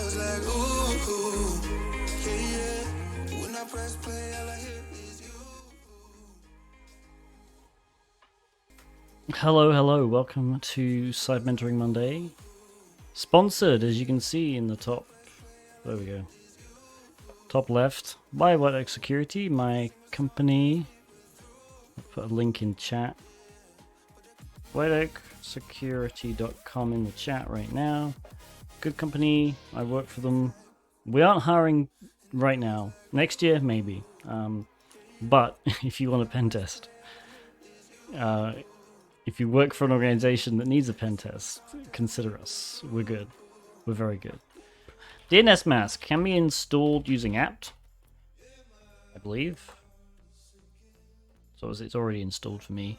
was like, ooh, yeah. When I press play, all I hear is you. Hello, welcome to Side Mentoring Monday. Sponsored, as you can see in the top, there we go, top left, by White Oak Security, my company. I'll put a link in chat. WhiteOakSecurity.com in the chat right now. Good company, I work for them. We aren't hiring right now. Next year, maybe. But if you want a pen test, if you work for an organization that needs a pen test, consider us. We're good. We're very good. dnsmasq can be installed using apt, I believe. So it's already installed for me.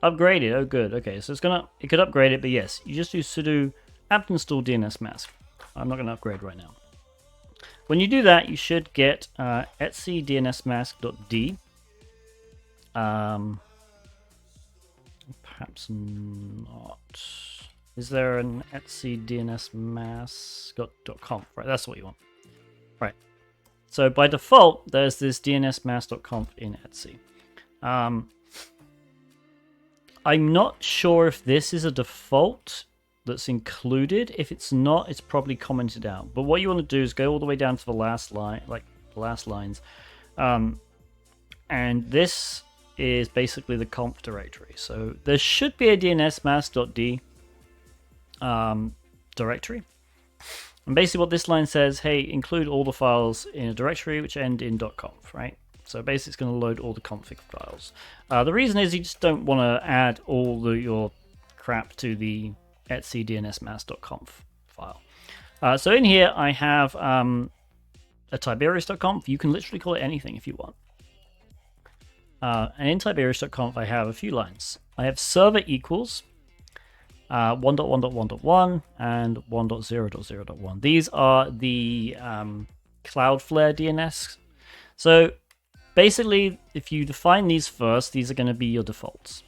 Upgraded. Oh, good. Okay, so it could upgrade it, but yes, you just do sudo apt install dnsmasq. I'm not going to upgrade right now. When you do that, you should get etc dnsmasq.d. Perhaps not. Is there an etc dnsmasq.conf? Right, that's what you want. Right. So by default, there's this dnsmasq.conf in etc. I'm not sure if this is a default that's included. If it's not, it's probably commented out. But what you want to do is go all the way down to the last line, like the last lines. And this is basically the conf directory. So there should be a dnsmasq.d directory. And basically what this line says, hey, include all the files in a directory which end in .conf, right? So basically it's going to load all the config files. The reason is you just don't want to add all your crap to the etc dnsmasq.conf file. So in here I have a tiberius.conf. You can literally call it anything if you want. And in tiberius.conf I have a few lines. I have server equals 1.1.1.1 and 1.0.0.1. These are the Cloudflare DNS. So basically, if you define these first, these are going to be your defaults.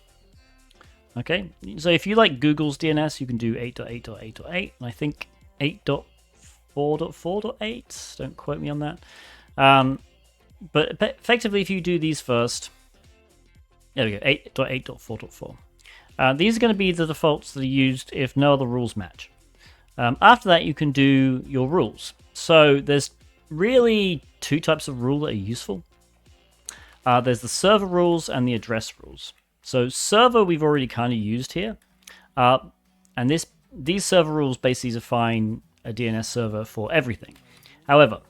Okay, so if you like Google's DNS, you can do 8.8.8.8, and I think 8.4.4.8. Don't quote me on that. But effectively, if you do these first, there we go, 8.8.4.4. These are going to be the defaults that are used if no other rules match. After that, you can do your rules. So there's really two types of rule that are useful. There's the server rules and the address rules. So server we've already kind of used here. And these server rules basically define a DNS server for everything. However,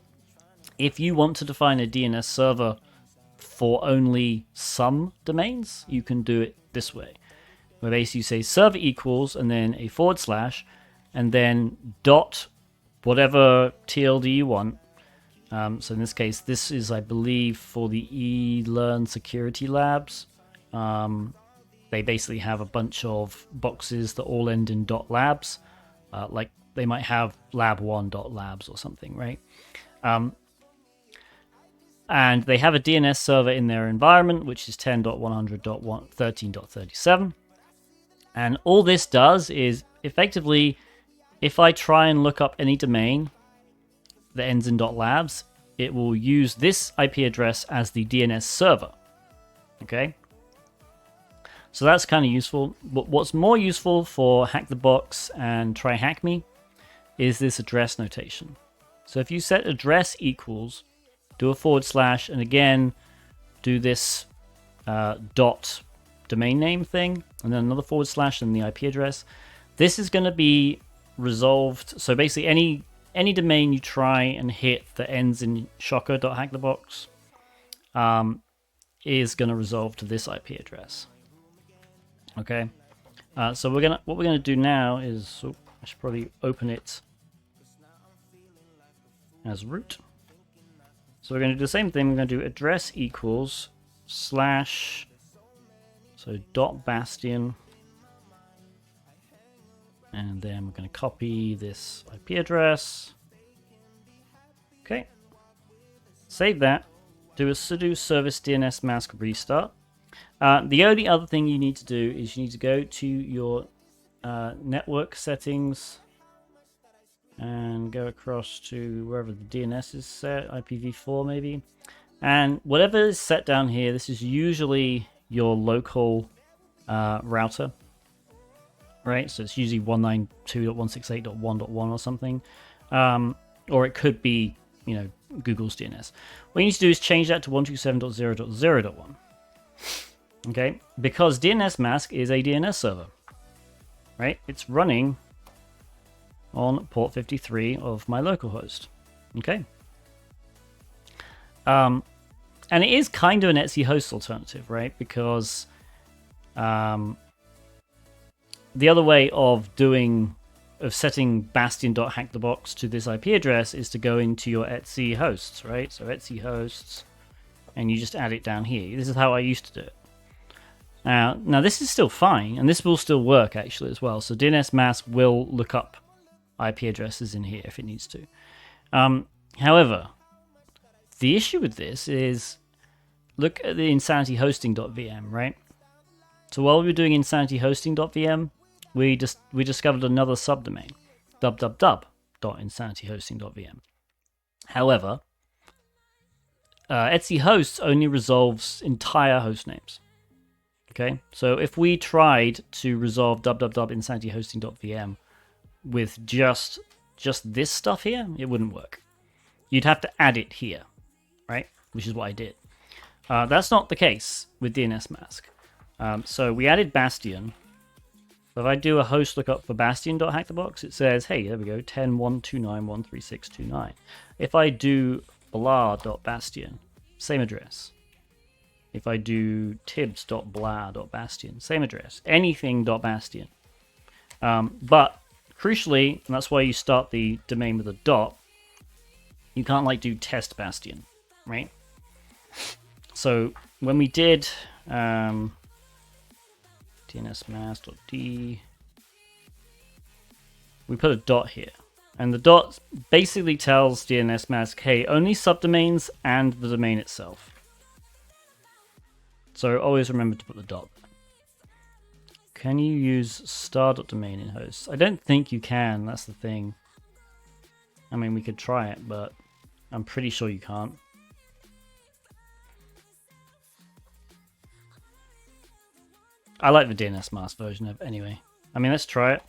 if you want to define a DNS server for only some domains, you can do it this way. Where basically you say server equals and then a / and then dot whatever TLD you want. So in this case, this is, I believe, for the eLearn security labs. They basically have a bunch of boxes that all end in .labs. Like they might have lab1.labs or something, right? And they have a DNS server in their environment, which is 10.100.13.37. And all this does is, effectively, if I try and look up any domain that ends in .labs, it will use this IP address as the DNS server. Okay? So that's kind of useful. But what's more useful for HackTheBox and TryHackMe is this address notation. So if you set address equals, do a / and again, do this dot domain name thing, and then another / and the IP address. This is going to be resolved. So basically any domain you try and hit that ends in shocker.hackthebox is going to resolve to this IP address. Okay, so what we're gonna do now is, I should probably open it as root. So we're going to do the same thing. We're going to do address equals / so .bastion, and then we're going to copy this IP address. Okay, save that. Do a sudo service dnsmasq restart. The only other thing you need to do is you need to go to your network settings and go across to wherever the DNS is set, IPv4 maybe. And whatever is set down here, this is usually your local router, right? So it's usually 192.168.1.1 or something. Or it could be, you know, Google's DNS. What you need to do is change that to 127.0.0.1. Okay, because dnsmasq is a DNS server, right? It's running on port 53 of my localhost. Okay. And it is kind of an Etsy host alternative, right? Because the other way of setting bastion.hackthebox to this IP address is to go into your Etsy hosts, right? So Etsy hosts, and you just add it down here. This is how I used to do it. Now this is still fine, and this will still work actually as well. So dnsmasq will look up IP addresses in here if it needs to. However, the issue with this is, look at the insanityhosting.vm, right? So while we were doing insanityhosting.vm, we discovered another subdomain, www.insanityhosting.vm. However, Etsy hosts only resolves entire host names. Okay, so if we tried to resolve www.insanityhosting.vm with just this stuff here, it wouldn't work. You'd have to add it here, right? Which is what I did. That's not the case with dnsmasq. So we added Bastion. So if I do a host lookup for bastion.hackthebox, it says, hey, there we go, 10.129.136.29. If I do blah.bastion, same address. If I do tibs.blah.bastion, same address. Anything.bastion. But crucially, and that's why you start the domain with a dot, you can't like do test bastion, right? So when we did dnsmasq.d, we put a dot here. And the dot basically tells dnsmasq, hey, only subdomains and the domain itself. So always remember to put the dot. Can you use star.domain in hosts? I don't think you can, that's the thing. I mean, we could try it, but I'm pretty sure you can't. I like the dnsmasq version of it anyway. I mean, let's try it.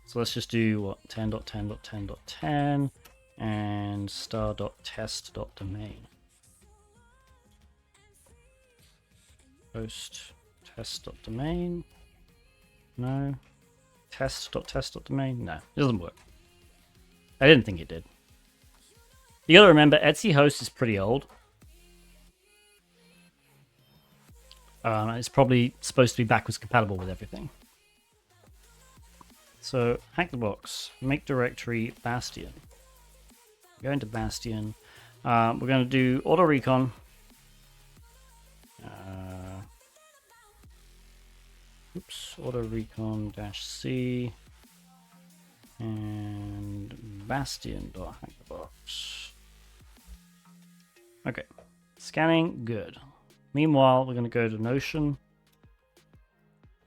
So let's just do what, 10.10.10.10 and star.test.domain. Host test.domain. No. Test.test.domain. No, it doesn't work. I didn't think it did. You gotta remember, Etsy host is pretty old. It's probably supposed to be backwards compatible with everything. So, HackTheBox, make directory Bastion. Go into Bastion. We're going to do auto recon. Auto recon -c and bastion.hackthebox. Okay, scanning, good. Meanwhile, we're going to go to Notion.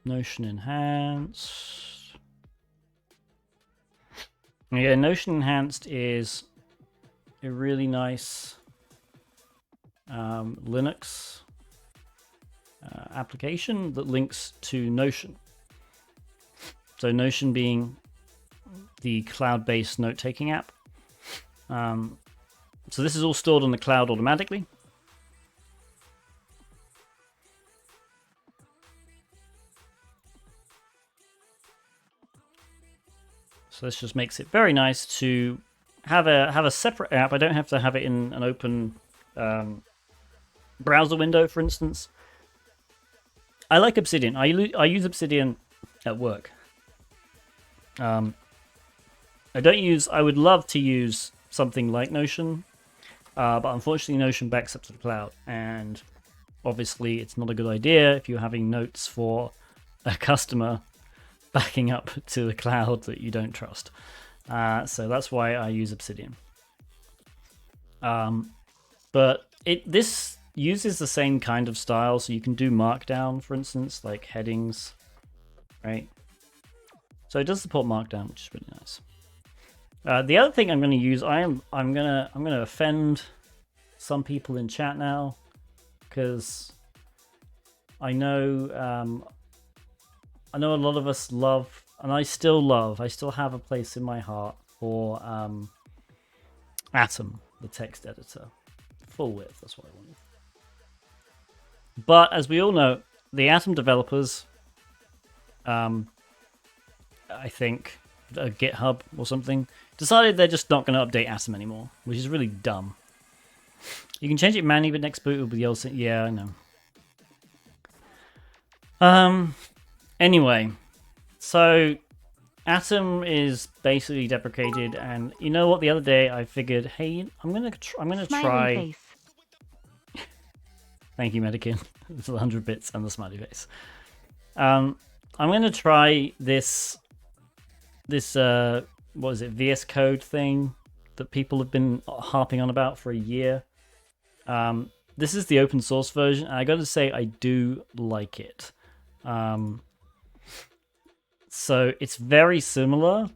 Notion Enhanced. Yeah, Notion Enhanced is a really nice Linux application that links to Notion. So Notion being the cloud-based note-taking app. So this is all stored on the cloud automatically. So this just makes it very nice to have a separate app. I don't have to have it in an open browser window, for instance. I like Obsidian. I use Obsidian at work. I would love to use something like Notion, but unfortunately Notion backs up to the cloud, and obviously it's not a good idea if you're having notes for a customer backing up to the cloud that you don't trust. So that's why I use Obsidian. But this uses the same kind of style, so you can do Markdown, for instance, like headings, right? So it does support Markdown, which is really nice. The other thing I'm going to use, I'm gonna offend some people in chat now, because I know a lot of us love, and I still have a place in my heart for Atom, the text editor, full width. That's what I wanted. But as we all know, the Atom developers, I think GitHub or something, decided they're just not going to update Atom anymore, which is really dumb. You can change it manually, but next boot will be the old thing. Yeah, I know. Anyway, so Atom is basically deprecated, and you know what? The other day I figured, hey, I'm gonna try. Thank you, Medikin. It's 100 bits and the smiley face. I'm gonna try this what is it, VS Code thing that people have been harping on about for a year. This is the open source version, and I gotta say I do like it. So it's very similar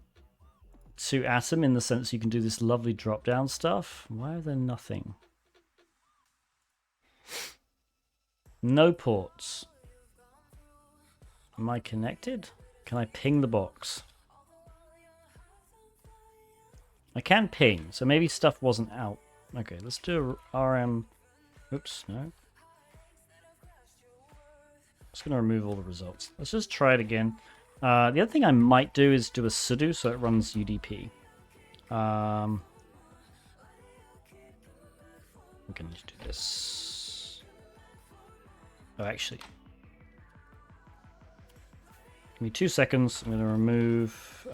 to Atom in the sense you can do this lovely drop down stuff. Why are there nothing? No ports. Am I connected? Can I ping the box? I can ping, so maybe stuff wasn't out. Okay, let's do a RM. Oops, no. Just going to remove all the results. Let's just try it again. The other thing I might do is do a sudo so it runs UDP. I'm going to do this. Oh, actually. Give me 2 seconds. I'm going to remove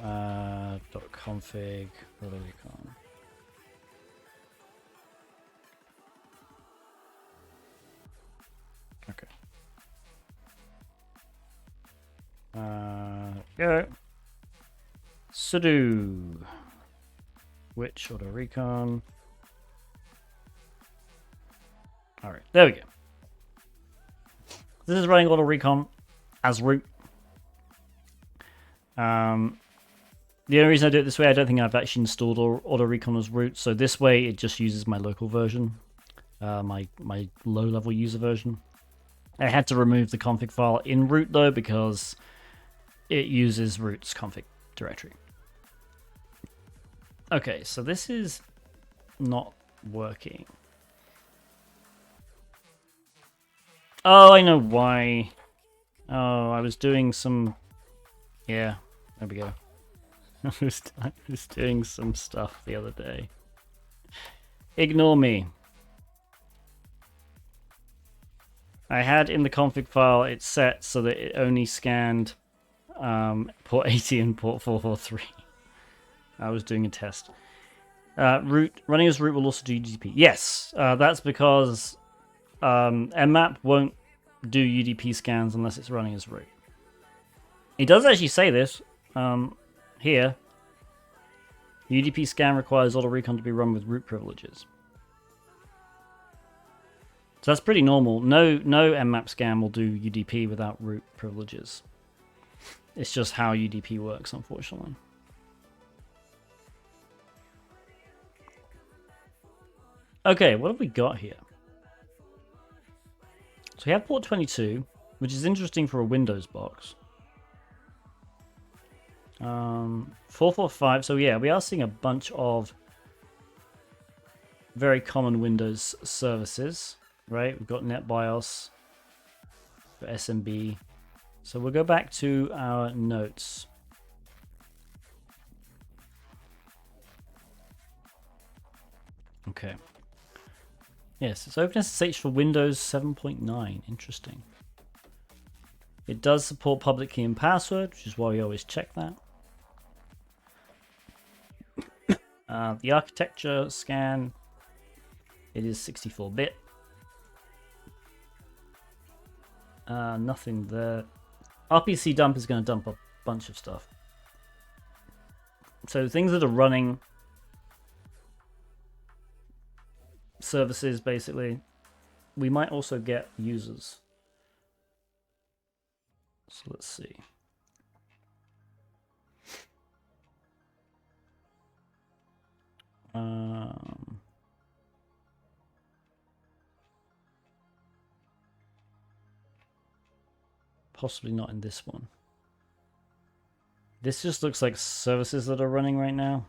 .config recon. Okay. Go. Sudo. Which auto recon? Alright, there we go. This is running auto recon as root. The only reason I do it this way, I don't think I've actually installed auto recon as root, so this way it just uses my local version, my low-level user version. I had to remove the config file in root though because it uses root's config directory. Okay, so this is not working. Oh, I know why. Oh, I was doing some... Yeah, there we go. I was doing some stuff the other day. Ignore me. I had in the config file it set so that it only scanned port 80 and port 443. I was doing a test. Root running as root will also do UDP. Yes, that's because mmap won't do UDP scans unless it's running as root. It does actually say this here. UDP scan requires auto recon to be run with root privileges. So that's pretty normal. No mmap scan will do UDP without root privileges. It's just how UDP works, unfortunately. Okay, what have we got here? So we have port 22, which is interesting for a Windows box. 445, so yeah, we are seeing a bunch of very common Windows services, right? We've got NetBIOS, for SMB. So we'll go back to our notes. Okay. Yes, it's OpenSSH for Windows 7.9. Interesting. It does support public key and password, which is why we always check that. The architecture scan, it is 64-bit. Nothing there. RPC dump is going to dump a bunch of stuff. So things that are running services, basically. We might also get users. So let's see. Possibly not in this one. This just looks like services that are running right now.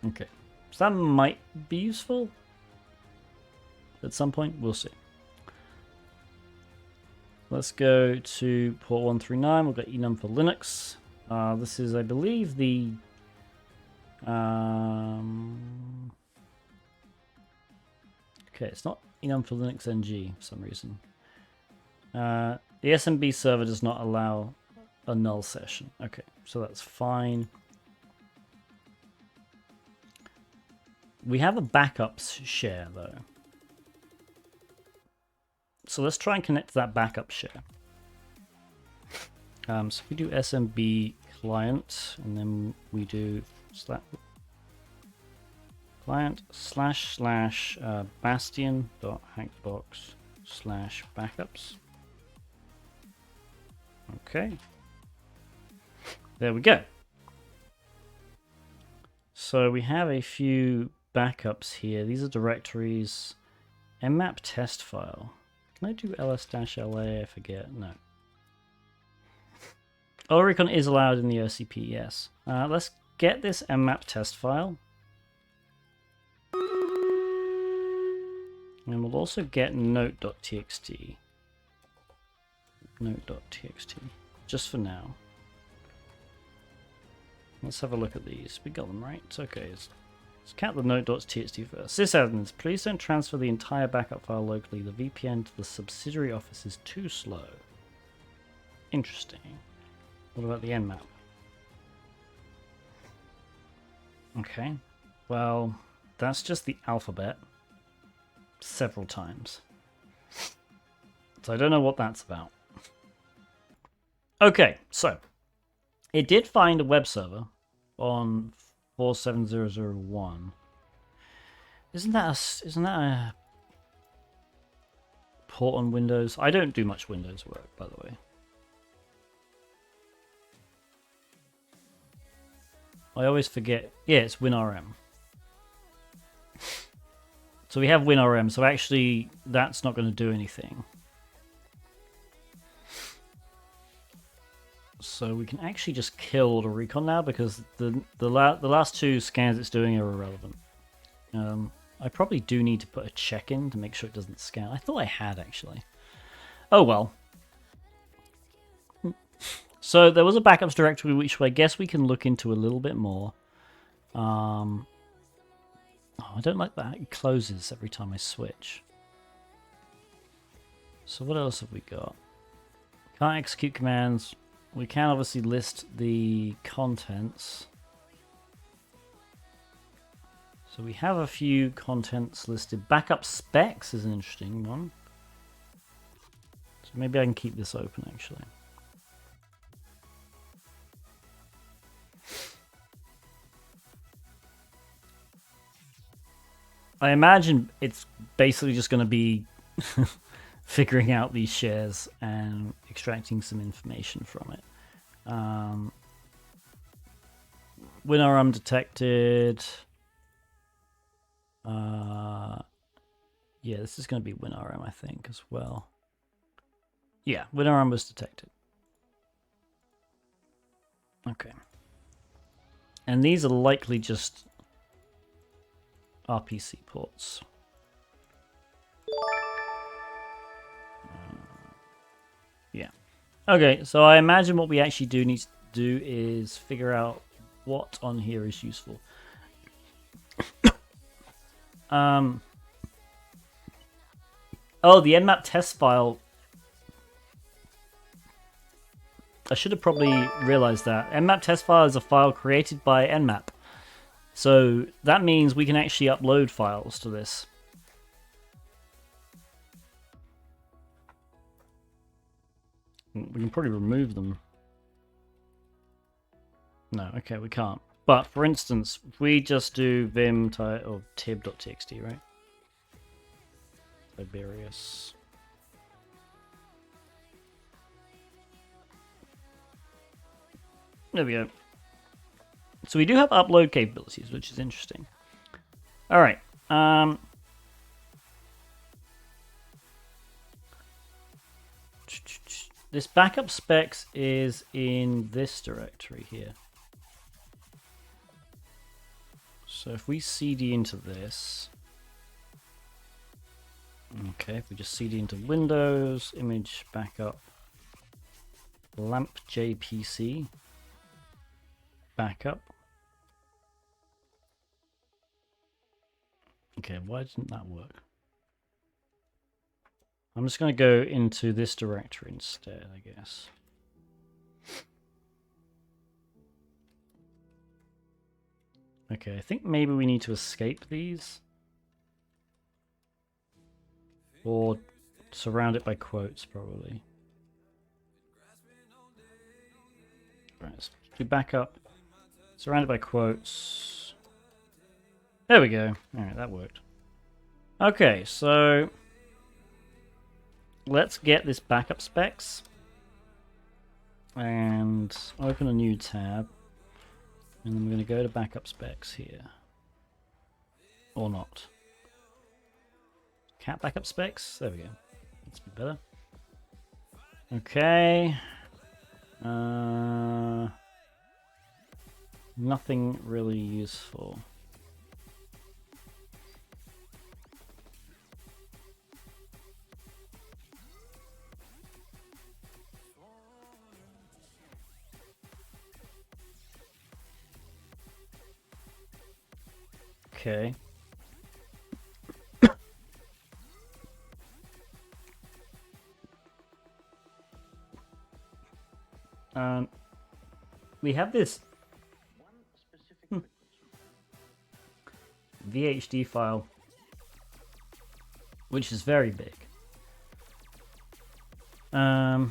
Okay, so that might be useful at some point. We'll see. Let's go to port 139. We've got enum for Linux. This is, I believe, the okay, it's not enum for Linux NG for some reason. The SMB server does not allow a null session. Okay, so that's fine. We have a backups share though. So let's try and connect to that backup share. So we do SMB client, and then we do client / bastion.hackthebox/backups. Okay. There we go. So we have a few backups here. These are directories. Mmap test file. Can I do ls-la? I forget. No. Oricon is allowed in the OCP, yes. Let's get this mmap test file. And we'll also get note.txt. Note.txt. Just for now. Let's have a look at these. We got them right. It's okay. Let's count the note.txt first. Sysadmins, please don't transfer the entire backup file locally. The VPN to the subsidiary office is too slow. Interesting. What about the nmap? Okay. Well, that's just the alphabet. Several times. So I don't know what that's about. Okay, so it did find a web server on 47001. Isn't that a port on Windows? I don't do much Windows work, by the way. I always forget. Yeah, it's WinRM. So we have WinRM, so actually that's not going to do anything. So we can actually just kill the recon now because the last two scans it's doing are irrelevant. I probably do need to put a check in to make sure it doesn't scan. I thought I had actually. Oh well. So there was a backups directory which I guess we can look into a little bit more. Oh, I don't like that. It closes every time I switch. So what else have we got? Can't execute commands. We can obviously list the contents. So we have a few contents listed. Backup specs is an interesting one. So maybe I can keep this open actually. I imagine it's basically just going to be figuring out these shares and extracting some information from it. WinRM detected. Yeah, this is going to be WinRM, I think, as well. Yeah, WinRM was detected. Okay. And these are likely just RPC ports. Yeah. Okay, so I imagine what we actually do need to do is figure out what on here is useful. Oh, the nmap test file. I should have probably realized that. Nmap test file is a file created by nmap. So that means we can actually upload files to this. We can probably remove them. No, okay, we can't. But for instance, if we just do vim or tib.txt, right? Liberius. There we go. So we do have upload capabilities, which is interesting. All right. This backup specs is in this directory here. So if we cd into this, okay, if we just cd into Windows, image backup, lamp jpc, backup. Okay, why didn't that work? I'm just going to go into this directory instead, I guess. Okay, I think maybe we need to escape these. Or surround it by quotes, probably. Right, let's do backup. Surrounded by quotes. There we go. Alright, that worked. Okay, so let's get this backup specs. And open a new tab. And then we're going to go to backup specs here. Or not. Cat backup specs. There we go. That's a bit better. Okay. Nothing really useful. Okay. We have this VHD file, which is very big. I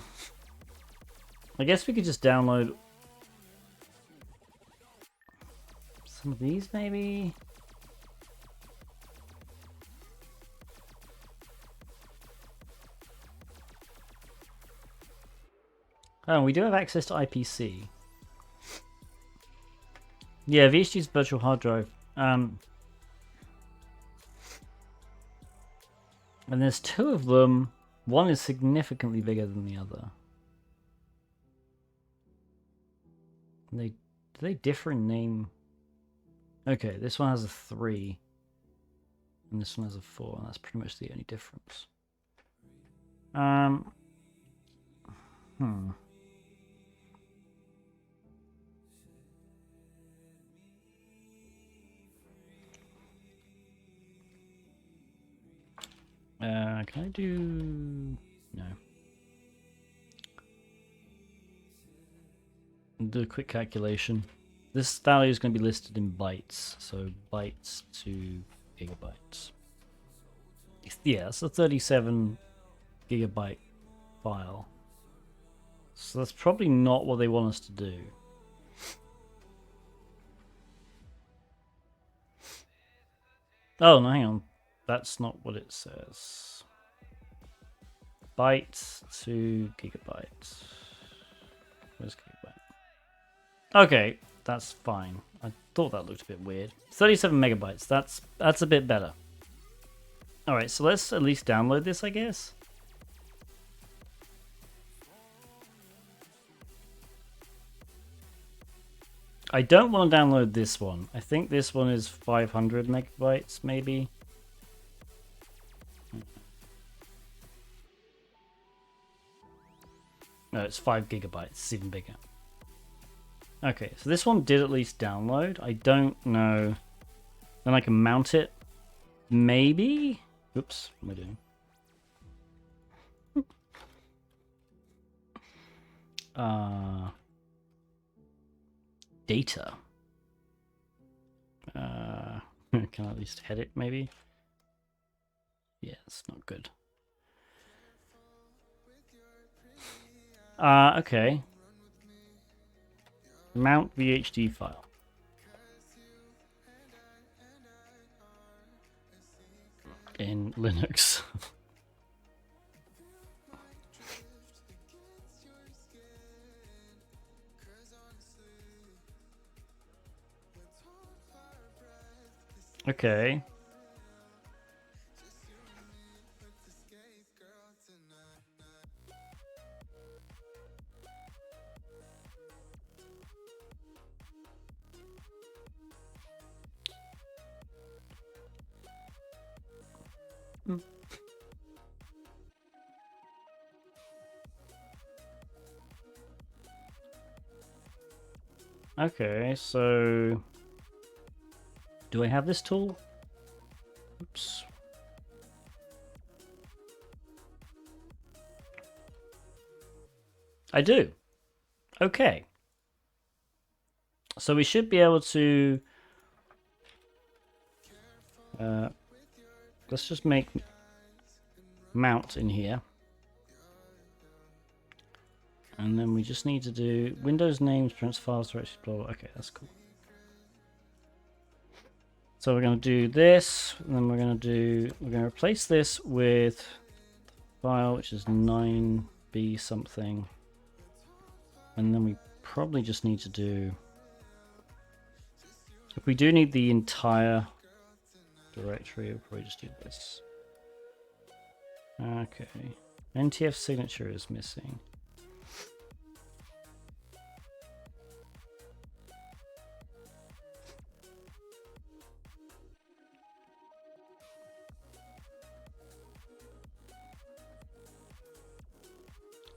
guess we could just download some of these, maybe. Oh, we do have access to IPC. Yeah, VHD's virtual hard drive. And there's two of them. One is significantly bigger than the other. Do they differ in name? Okay, this one has a 3. And this one has a 4, and that's pretty much the only difference. Can I do... No. Do a quick calculation. This value is going to be listed in bytes, so bytes to gigabytes. Yeah, it's a 37 gigabyte file. So that's probably not what they want us to do. Oh, no, hang on. That's not what it says. Bytes to gigabytes. Where's gigabyte? Okay, that's fine. I thought that looked a bit weird. 37 megabytes. That's a bit better. All right, so let's at least download this, I guess. I don't want to download this one. I think this one is 500 megabytes, maybe. No, it's 5 gigabytes. It's even bigger. Okay, so this one did at least download. I don't know. Then I can mount it. Maybe? Oops, what am I doing? Data. Can I at least head it, maybe? Yeah, it's not good. Okay. Mount VHD file. In Linux. Okay. Okay, so do I have this tool? Oops. I do. Okay. So we should be able to let's just make mount in here. And then we just need to do Windows names, print files, directories, blah, blah. Okay, that's cool. So we're going to do this, and then we're going to replace this with file, which is 9b something. And then we probably just need to do, if we do need the entire directory, we'll probably just do this. Okay. NTF signature is missing.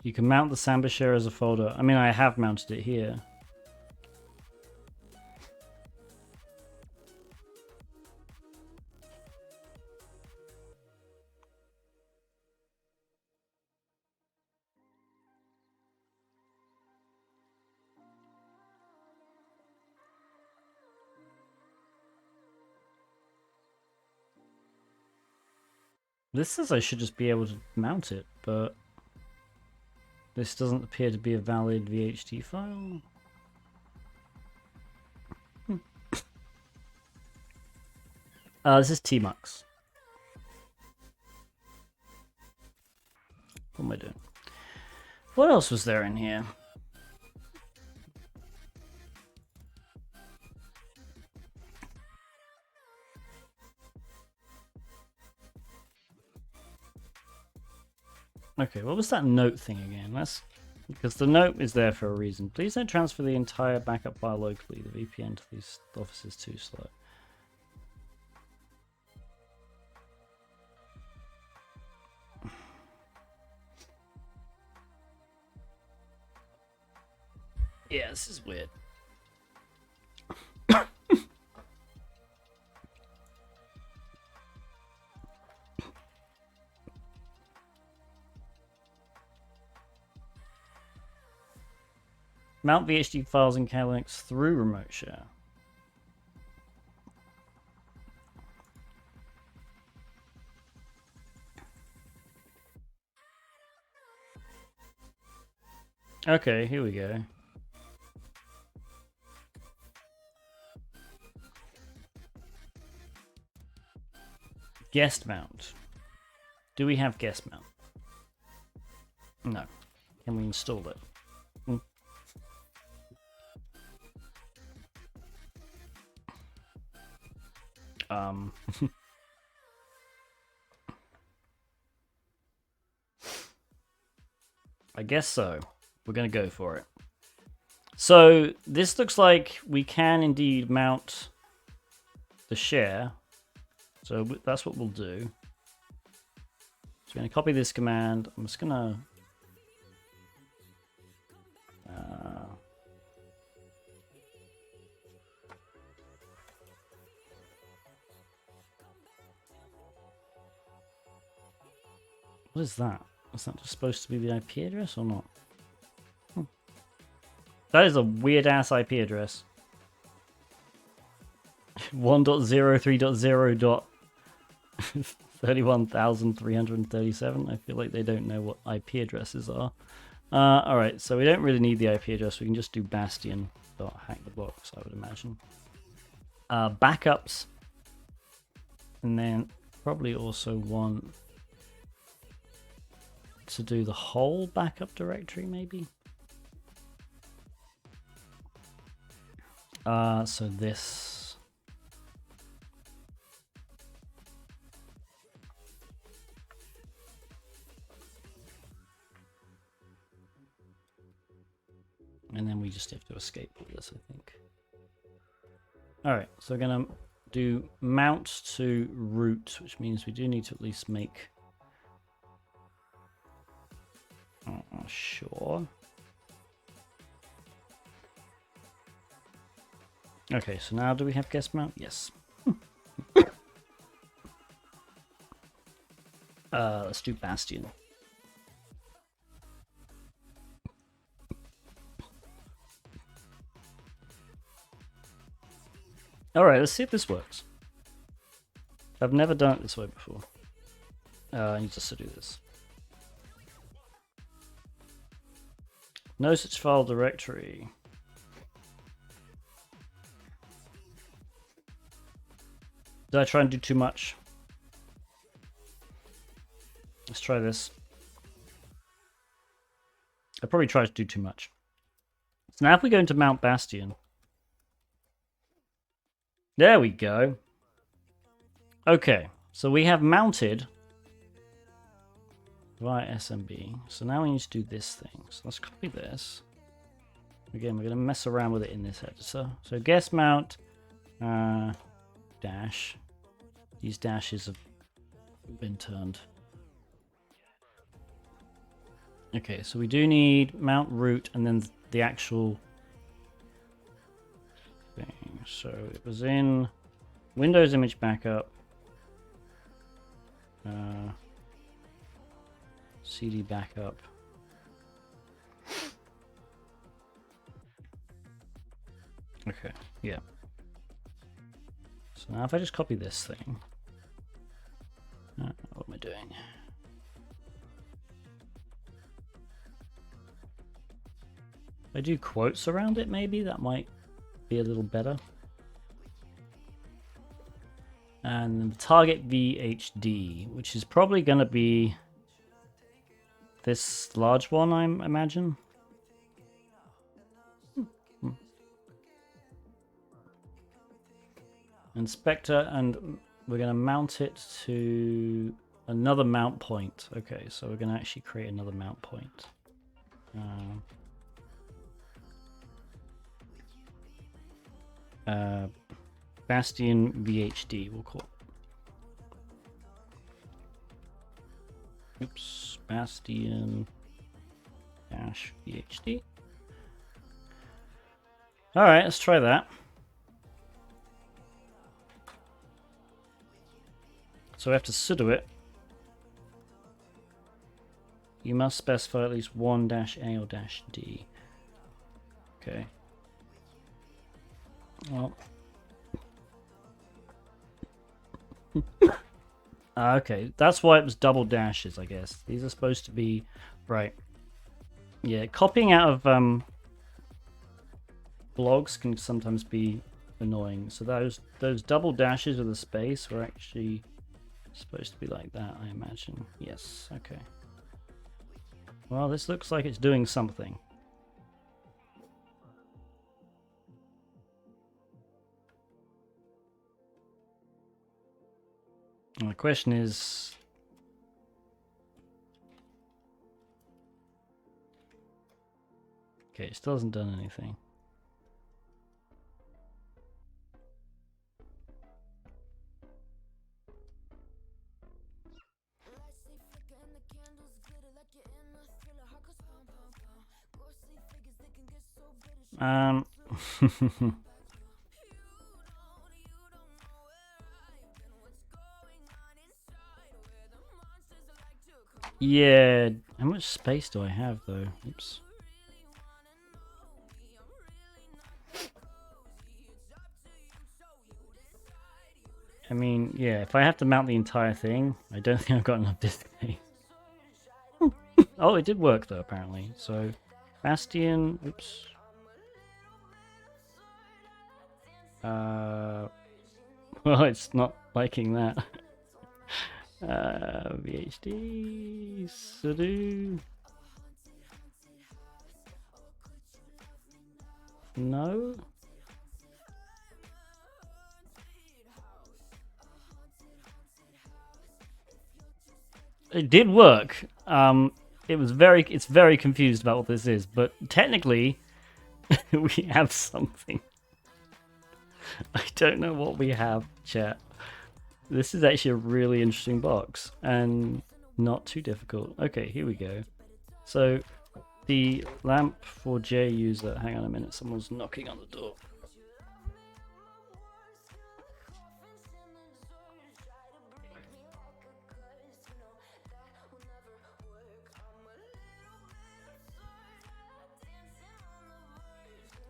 You can mount the Samba share as a folder. I mean, I have mounted it here. This says I should just be able to mount it, but this doesn't appear to be a valid VHT file. This is tmux. What am I doing? What else was there in here? Okay, what was that note thing again? That's because the note is there for a reason. Please don't transfer the entire backup file locally. The VPN to these offices is too slow. Yeah, this is weird. Mount VHD files and Linux through remote share. Okay, here we go. Guest mount. Do we have guest mount? No. Can we install it? I guess so. We're going to go for it. So this looks like we can indeed mount the share. So that's what we'll do. So we're going to copy this command. I'm just going to... what is that? Is that just supposed to be the IP address or not? That is a weird ass IP address. 1.03.0.31,337. I feel like they don't know what IP addresses are. Alright, so we don't really need the IP address. We can just do Bastion.HackTheBox, I would imagine. Backups. And then probably also want to do the whole backup directory, maybe. So this And then we just have to escape all this, I think. Alright, so we're going to do mount to root, which means we do need to at least make... sure. Okay, so now do we have guest mount? Yes. Let's do Bastion. Alright, let's see if this works. I've never done it this way before. I need to do this. No such file directory. Did I try and do too much? Let's try this. I probably tried to do too much. So now if we go into Mount Bastion. There we go. Okay, so we have mounted via SMB. So now we need to do this thing. So let's copy this. Again, we're going to mess around with it in this editor. So guest mount dash. These dashes have been turned. Okay, so we do need mount root and then the actual thing. So it was in Windows image backup, CD backup. Okay, yeah. So now if I just copy this thing, what am I doing? If I do quotes around it, maybe that might be a little better. And the target VHD, which is probably going to be this large one, I imagine. Inspector, and we're going to mount it to another mount point. Okay, so we're going to actually create another mount point. Bastion VHD, we'll call it. Oops, Bastion dash VHD. All right, let's try that. So we have to sudo it. You must specify at least one -A or -D. Okay. Well. Okay, that's why it was double dashes, I guess. These are supposed to be right. Yeah, copying out of blogs can sometimes be annoying. So those double dashes of the space were actually supposed to be like that, I imagine. Yes, okay. Well, this looks like it's doing something. And the question is, okay, it still hasn't done anything. Yeah, how much space do I have though? Oops. I mean, yeah, if I have to mount the entire thing, I don't think I've got enough disk space. Oh, it did work though, apparently. So, Bastion, oops. Well, it's not liking that. VHD, sudo. No. It did work. It's very confused about what this is, but technically, We have something. I don't know what we have, chat. This is actually a really interesting box and not too difficult. Okay, here we go. So the lamp for J user. Hang on a minute, someone's knocking on the door.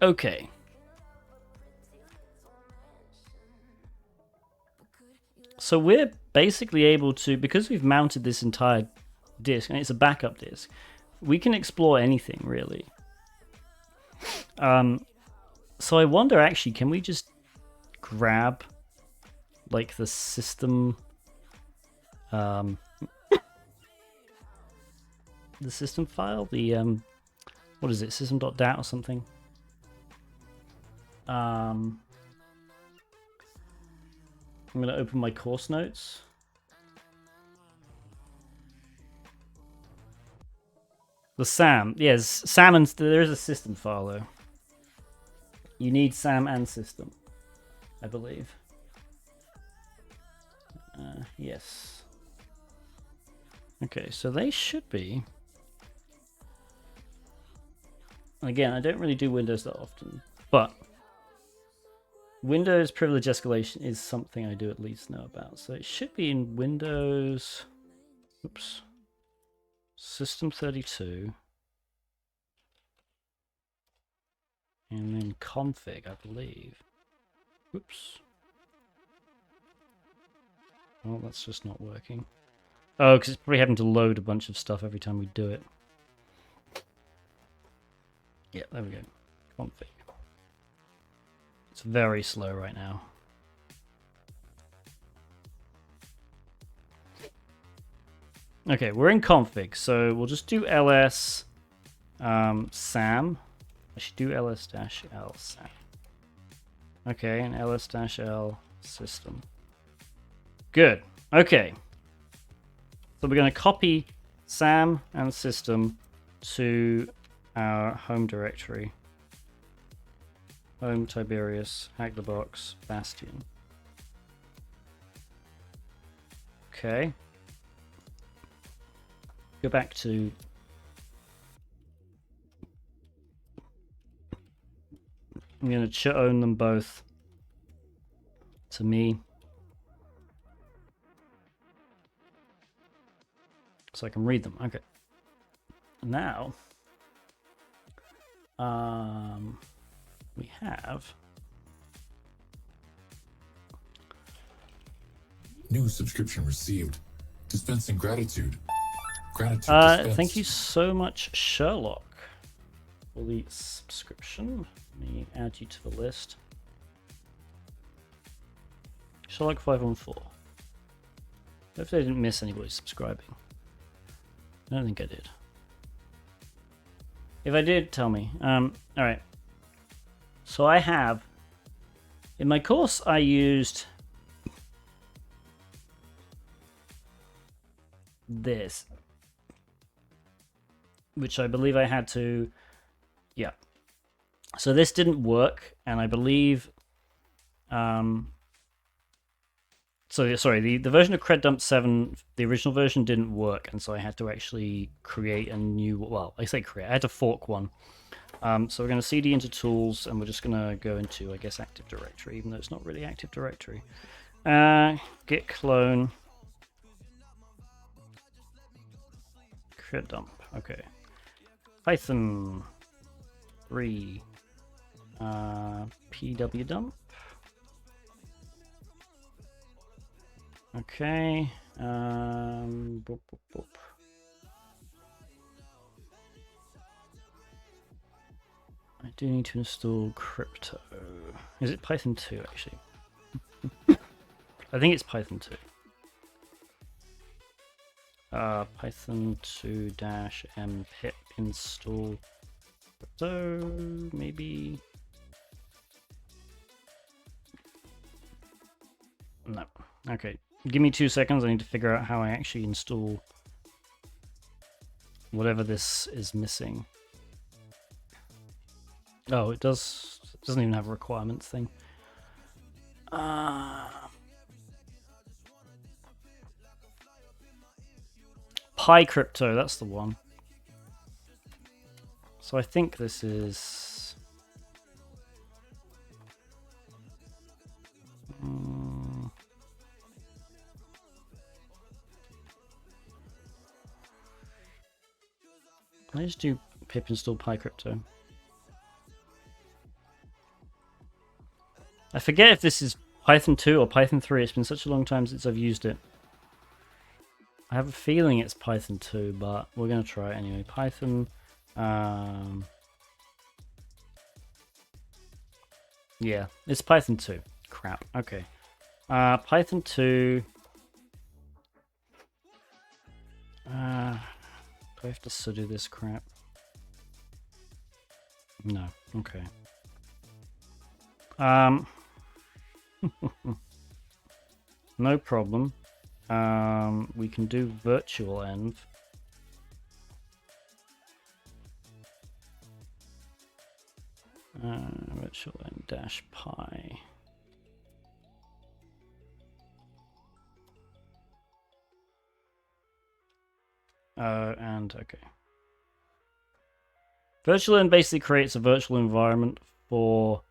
Okay. So we're basically able to, because we've mounted this entire disk, and it's a backup disk, we can explore anything, really. So I wonder, actually, can we just grab, like, the system... the system file? The, what is it, system.dat or something? I'm going to open my course notes. The SAM. Yes, SAM and there is a system file though. You need SAM and system, I believe. Yes. Okay, so they should be. Again, I don't really do Windows that often, but Windows privilege escalation is something I do at least know about. So it should be in Windows. Oops. System 32. And then config, I believe. Oops. Oh, that's just not working. Oh, because it's probably having to load a bunch of stuff every time we do it. Yeah, there we go. Config. It's very slow right now. Okay, we're in config, so we'll just do ls SAM. I should do ls-l SAM. Okay, and ls-l system. Good. Okay. So we're going to copy SAM and system to our home directory. Home, Tiberius, HackTheBox, Bastion. Okay. Go back to... I'm going to own them both to me. So I can read them. Okay. Now... we have new subscription received. Dispensing gratitude. Gratitude dispensed. Thank you so much, Sherlock, for the subscription. Let me add you to the list. Sherlock 514. Hopefully I didn't miss anybody subscribing. I don't think I did. If I did, tell me. Alright. So I have... In my course, I used... this. Which I believe I had to... Yeah. So this didn't work, and I believe... So, sorry, the version of CredDump 7, the original version didn't work, and so I had to actually create a new... Well, I say create. I had to fork one. So we're going to cd into tools, and we're just going to go into, I guess, Active Directory, even though it's not really Active Directory. Git clone. CredDump. Okay. Python 3. pwdump. Okay. Boop, boop, boop. I do need to install crypto. Is it Python 2 actually? I think it's Python 2. Python 2-m pip install crypto, maybe. No. Okay. Give me 2 seconds. I need to figure out how I actually install whatever this is missing. Oh, it does. It doesn't even have a requirements thing. PyCrypto, that's the one. So I think this is... Let's do pip install PyCrypto. I forget if this is Python 2 or Python 3. It's been such a long time since I've used it. I have a feeling it's Python 2, but we're going to try it anyway. Python... yeah, it's Python 2. Crap. Okay. Python 2... do I have to sudo this crap? No. Okay. No problem. We can do virtual env. Virtual env dash pi. And okay. Virtual env basically creates a virtual environment for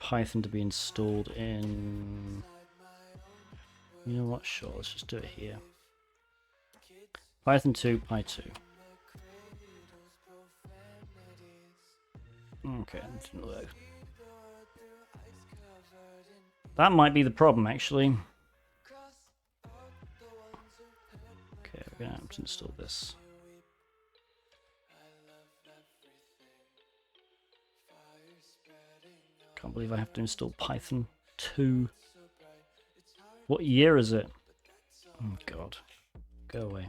Python to be installed in. You know what? Sure, let's just do it here. Python 2, Py 2. Okay, that didn't work. That might be the problem, actually. Okay, we're gonna have to install this. Can't believe I have to install Python 2. What year is it? Oh god. Go away.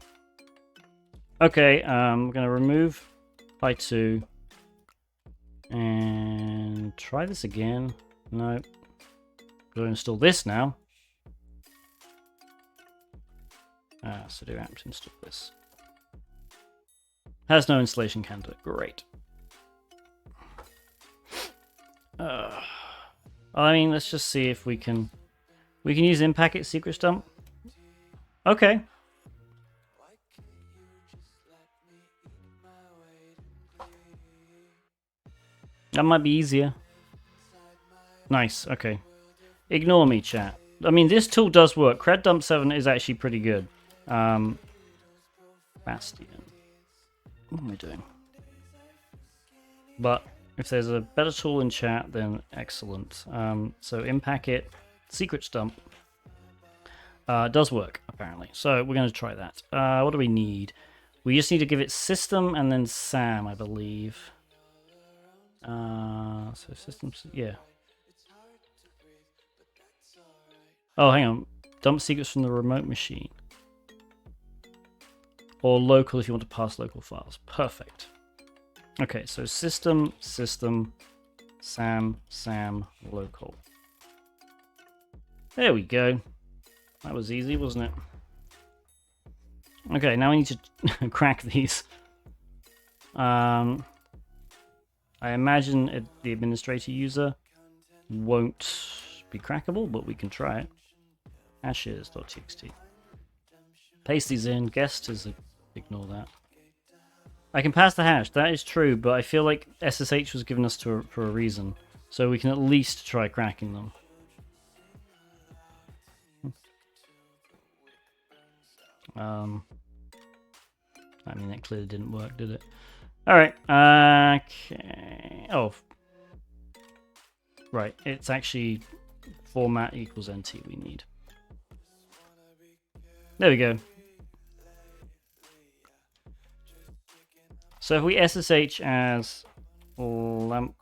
Okay, we're gonna remove Py 2 and try this again. No. We're gonna install this now. Sudo apt install this. Has no installation candidate. Great. I mean, let's just see if we can use in-packet secret dump. Okay. That might be easier. Nice, okay. Ignore me, chat. I mean, this tool does work. Cred dump 7 is actually pretty good. Bastion. What am I doing? But if there's a better tool in chat, then excellent. So in-packet secret dump does work, apparently. So we're going to try that. What do we need? We just need to give it system and then SAM, I believe. So systems, yeah. Oh, hang on. Dump secrets from the remote machine. Or local if you want to pass local files. Perfect. Okay, so system, SAM, local. There we go. That was easy, wasn't it? Okay, now we need to crack these. I imagine the administrator user won't be crackable, but we can try it. Hashes.txt. Paste these in. Guest is ignore that. I can pass the hash. That is true, but I feel like SSH was given us for a reason, so we can at least try cracking them. I mean, that clearly didn't work, did it? Alright, okay. Oh. Right, it's actually format equals NT we need. There we go. So if we SSH as lamp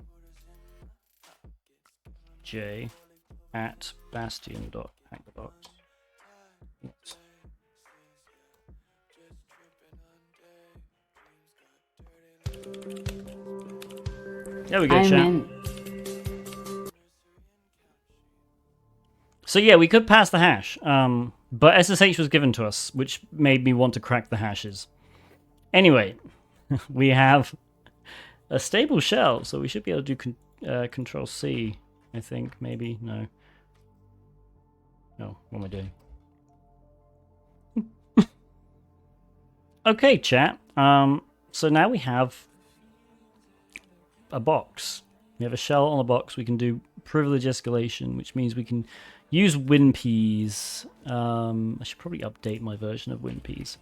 j at bastion.hackthebox. There we go, chat. So yeah, we could pass the hash, but SSH was given to us, which made me want to crack the hashes. Anyway, we have A stable shell, so we should be able to do Control C, I think, maybe. No. No, what am I doing? Okay, chat. So now we have a box. We have a shell on a box. We can do privilege escalation, which means we can use WinPeas. I should probably update my version of WinPeas.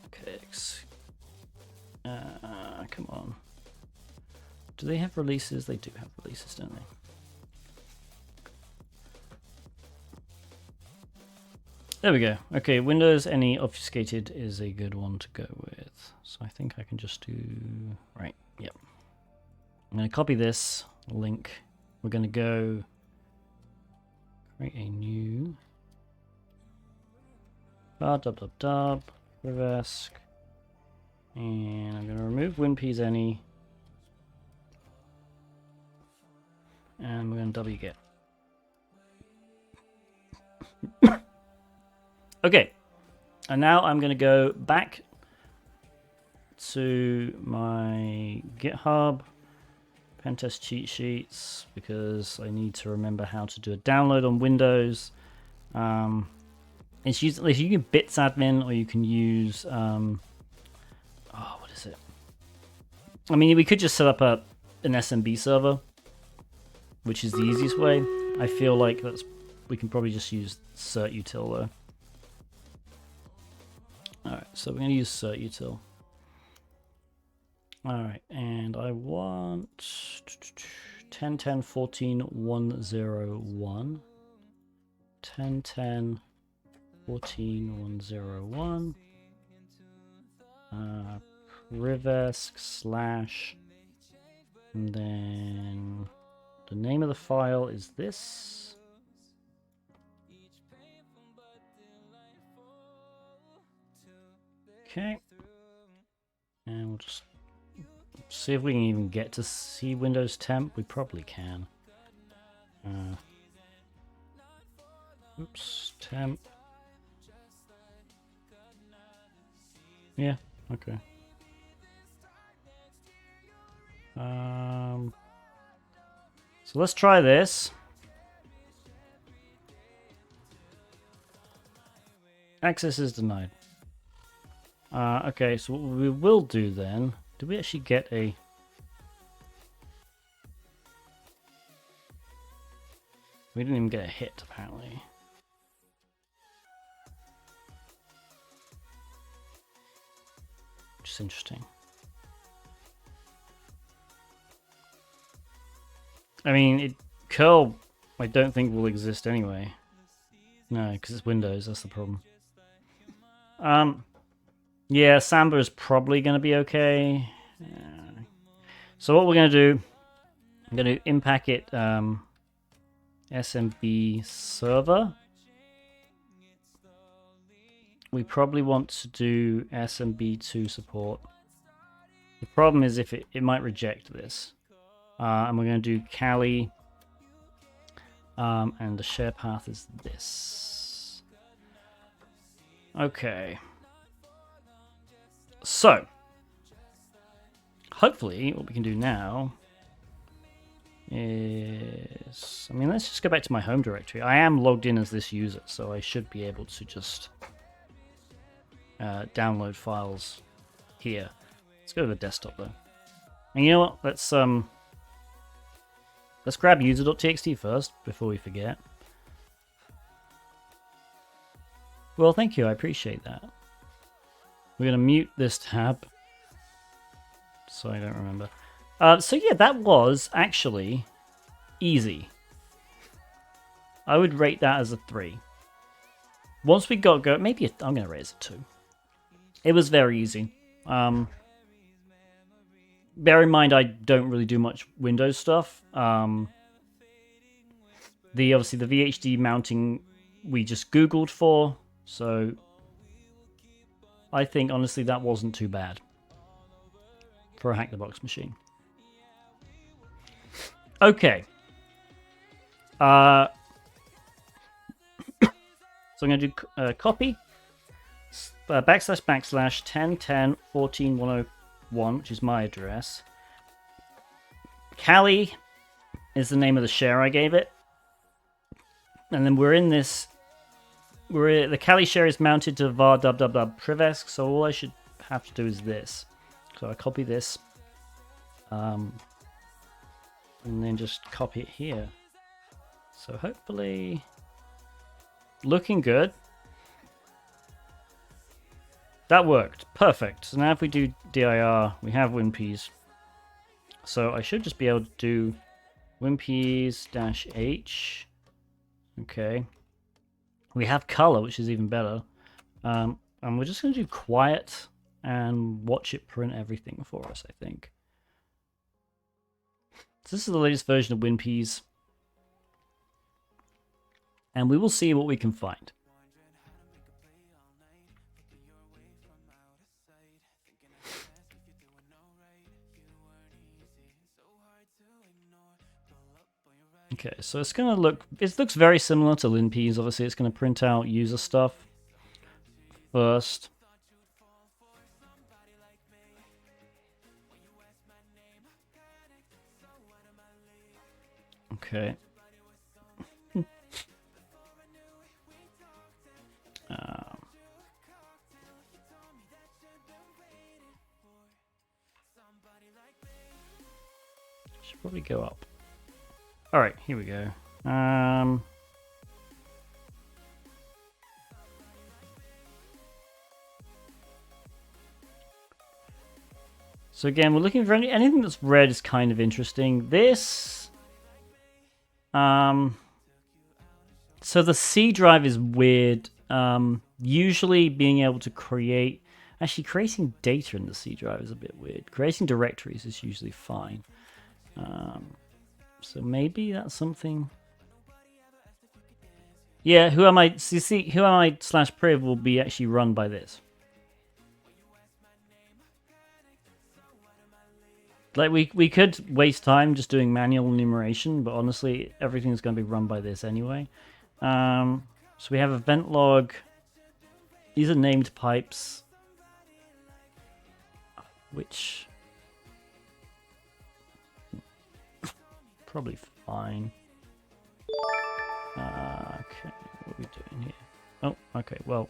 Okay. Come on. Do they have releases? They do have releases, don't they? There we go. Okay, Windows any obfuscated is a good one to go with. So I think I can just do... Right, yep. I'm going to copy this link. We're going to go create a new reverse, and I'm going to remove WinPeas any, and we're going to wget. Okay, and now I'm going to go back to my GitHub pentest cheat sheets because I need to remember how to do a download on Windows. It's usually you can bits admin or you can use what is it? I mean, we could just set up an SMB server, which is the easiest way. I feel like we can probably just use certutil though. Alright, so we're going to use certutil. Alright, and I want 10.10.14.101. 10.10.14.101. Rivesk / and then the name of the file is this. Okay, and we'll just see if we can even get to see Windows temp. We probably can. Oops, temp. Yeah, okay. So let's try this. Access is denied. Okay, so what we will do then... Did we actually get a... We didn't even get a hit, apparently. Which is interesting. I mean, curl I don't think will exist anyway. No, because it's Windows, that's the problem. Yeah, Samba is probably going to be okay. So what we're going to do, I'm going to impact it SMB server. We probably want to do SMB2 support. The problem is if it might reject this. And we're going to do Kali. And the share path is this. Okay. So, hopefully what we can do now is... I mean, let's just go back to my home directory. I am logged in as this user, so I should be able to just download files here. Let's go to the desktop, though. And you know what? Let's grab user.txt first, before we forget. Well, thank you. I appreciate that. We're going to mute this tab. So I don't remember. So yeah, that was actually easy. I would rate that as a 3. Once we got go, maybe I'm going to rate it as a 2. It was very easy. Bear in mind, I don't really do much Windows stuff. Obviously the VHD mounting we just Googled for, so I think honestly that wasn't too bad. for a HackTheBox machine. Okay. So I'm going to do copy / 1010.14.101, which is my address. Cali is the name of the share I gave it. And then we're in this. The Cali share is mounted to var privesk, so all I should have to do is this. So I copy this. And then just copy it here. So hopefully looking good. That worked. Perfect. So now if we do dir, we have WinPs. So I should just be able to do WinPs-h. Okay. We have color, which is even better. And we're just going to do quiet and watch it print everything for us, I think. So this is the latest version of WinPs. And we will see what we can find. Okay, so it's going to look, it looks very similar to LinPs. Obviously, it's going to print out user stuff first. Okay. Should probably go up. All right, here we go. So again, we're looking for anything that's red is kind of interesting. This, so the C drive is weird. Usually being able to creating data in the C drive is a bit weird. Creating directories is usually fine. So maybe that's something. Yeah, who am I? So you see, who am I /priv will be actually run by this. Like we could waste time just doing manual enumeration, but honestly, everything's going to be run by this anyway. So we have event log. These are named pipes, which probably fine. Okay, what are we doing here? Oh, okay, well.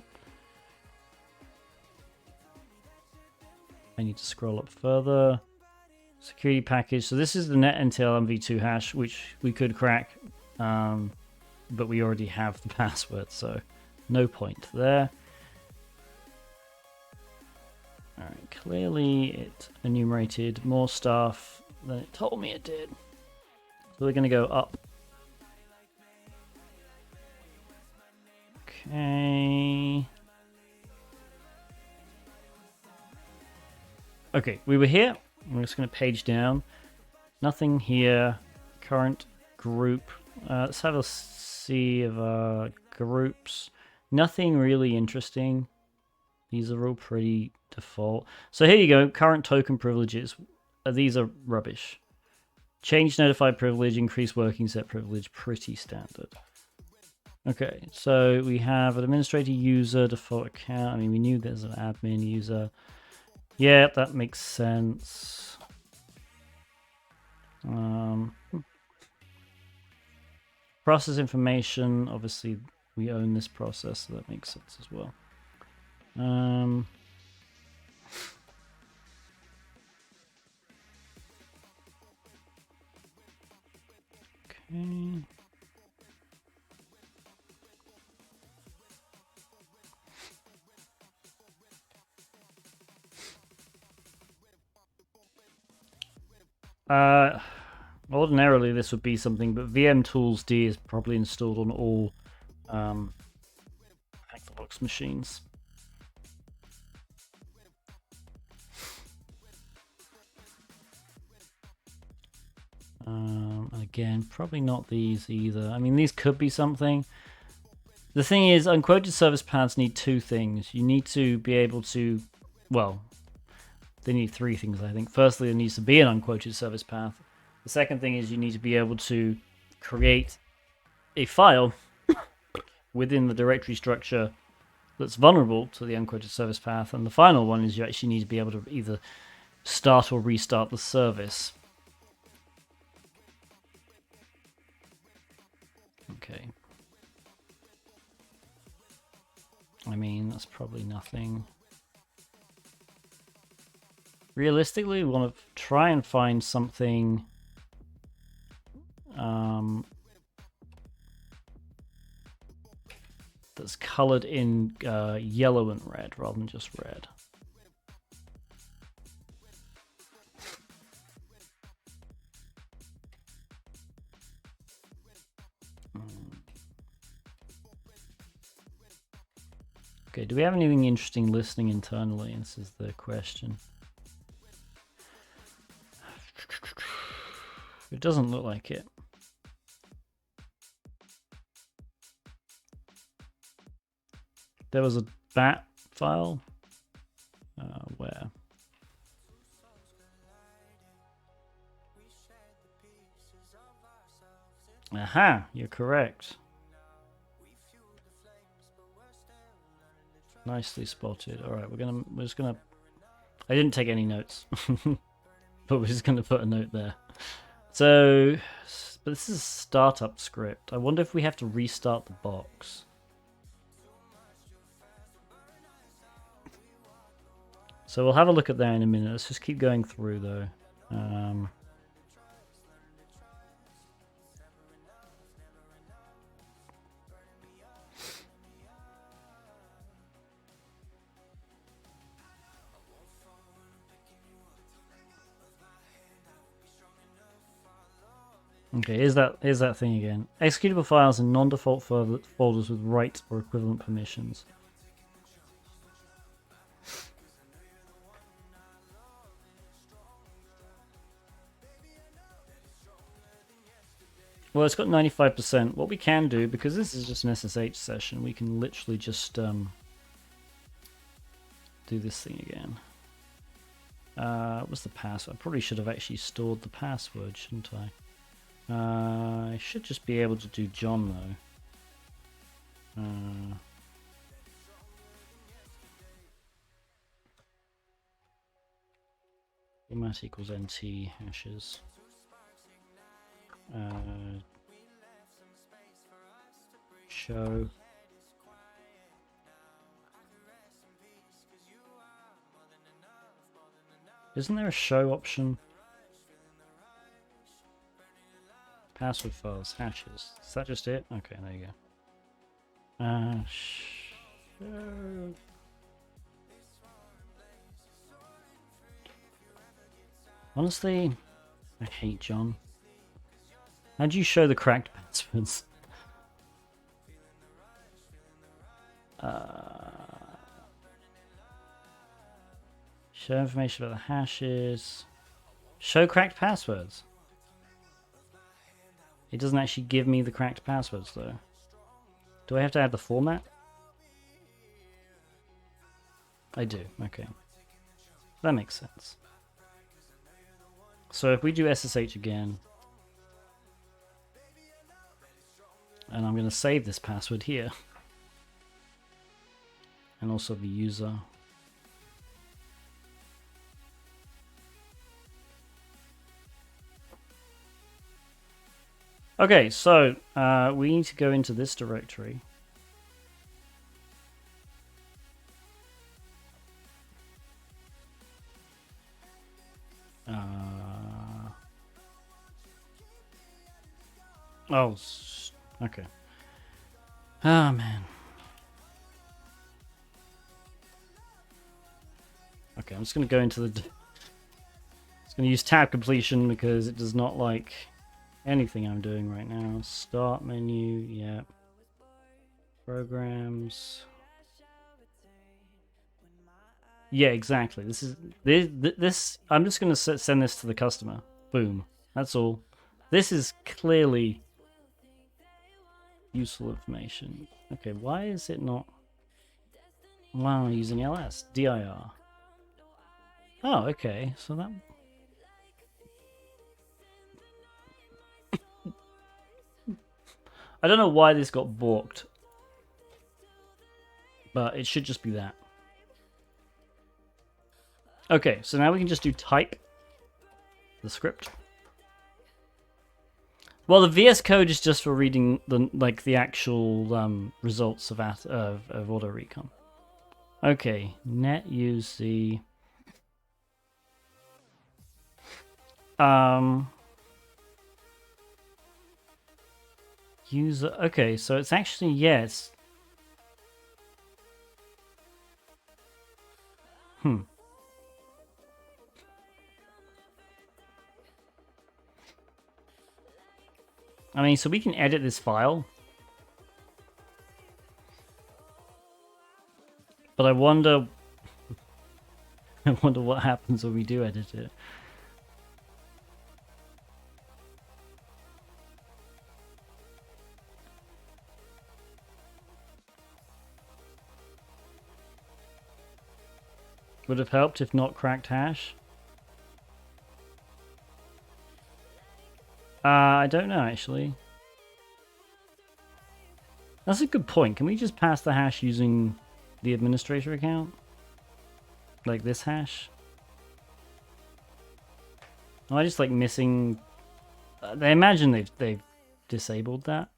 I need to scroll up further. Security package. So this is the netntl mv2 hash, which we could crack, but we already have the password, so no point there. Alright, clearly it enumerated more stuff than it told me it did. So we're going to go up. Okay. Okay, we were here. I'm just going to page down. Nothing here. Current group. Let's have a see of groups. Nothing really interesting. These are all pretty default. So here you go. Current token privileges. These are rubbish. Change notified privilege, increase working set privilege, pretty standard. Okay, so we have an administrator user, default account. I mean, we knew there's an admin user. Yeah, that makes sense. Process information, obviously we own this process, so that makes sense as well. Okay. Ordinarily this would be something, but VM Tools D is probably installed on all HackTheBox machines. Again, probably not these either. I mean, these could be something. The thing is, unquoted service paths need two things. You need to be able to, well, they need three things, I think. Firstly, there needs to be an unquoted service path. The second thing is you need to be able to create a file within the directory structure that's vulnerable to the unquoted service path. And the final one is you actually need to be able to either start or restart the service. Okay. I mean, that's probably nothing. Realistically, we want to try and find something that's colored in yellow and red rather than just red. Okay, do we have anything interesting listening internally? This is the question. It doesn't look like it. There was a bat file. Where? Aha, you're correct. Nicely spotted. All right, we're just gonna. I didn't take any notes, but we're just gonna put a note there. So, but this is a startup script. I wonder if we have to restart the box. So we'll have a look at that in a minute. Let's just keep going through though. Okay, here's that thing again. Executable files in non-default folders with right or equivalent permissions. Well, it's got 95%. What we can do, because this is just an SSH session, we can literally just do this thing again. What's the password? I probably should have actually stored the password, shouldn't I? I should just be able to do John though. Format equals NT hashes. Show. Isn't there a show option? Password files, hashes. Is that just it? Okay, there you go. Show. Honestly, I hate John. How do you show the cracked passwords? Show information about the hashes. Show cracked passwords. It doesn't actually give me the cracked passwords though. Do I have to add the format? I do, okay. That makes sense. So if we do SSH again, and I'm going to save this password here, and also the user. Okay, so we need to go into this directory. Oh, okay. Oh, man. Okay, I'm just going to go into the... Just going to use tab completion because it does not like anything I'm doing right now. Start menu, yeah. Programs. Yeah, exactly. This. I'm just going to send this to the customer. Boom. That's all. This is clearly useful information. Okay, why is it not? Why am I using ls? dir. Oh, okay. So that. I don't know why this got balked, but it should just be that. Okay, so now we can just do type the script. Well, the VS Code is just for reading the actual results of auto recon. Okay, net use the user. Okay, so it's actually yes. I mean, so we can edit this file. But I wonder what happens when we do edit it. Would have helped if not cracked hash. I don't know actually. That's a good point. Can we just pass the hash using the administrator account? Like this hash? Am I just like missing? I imagine they've disabled that.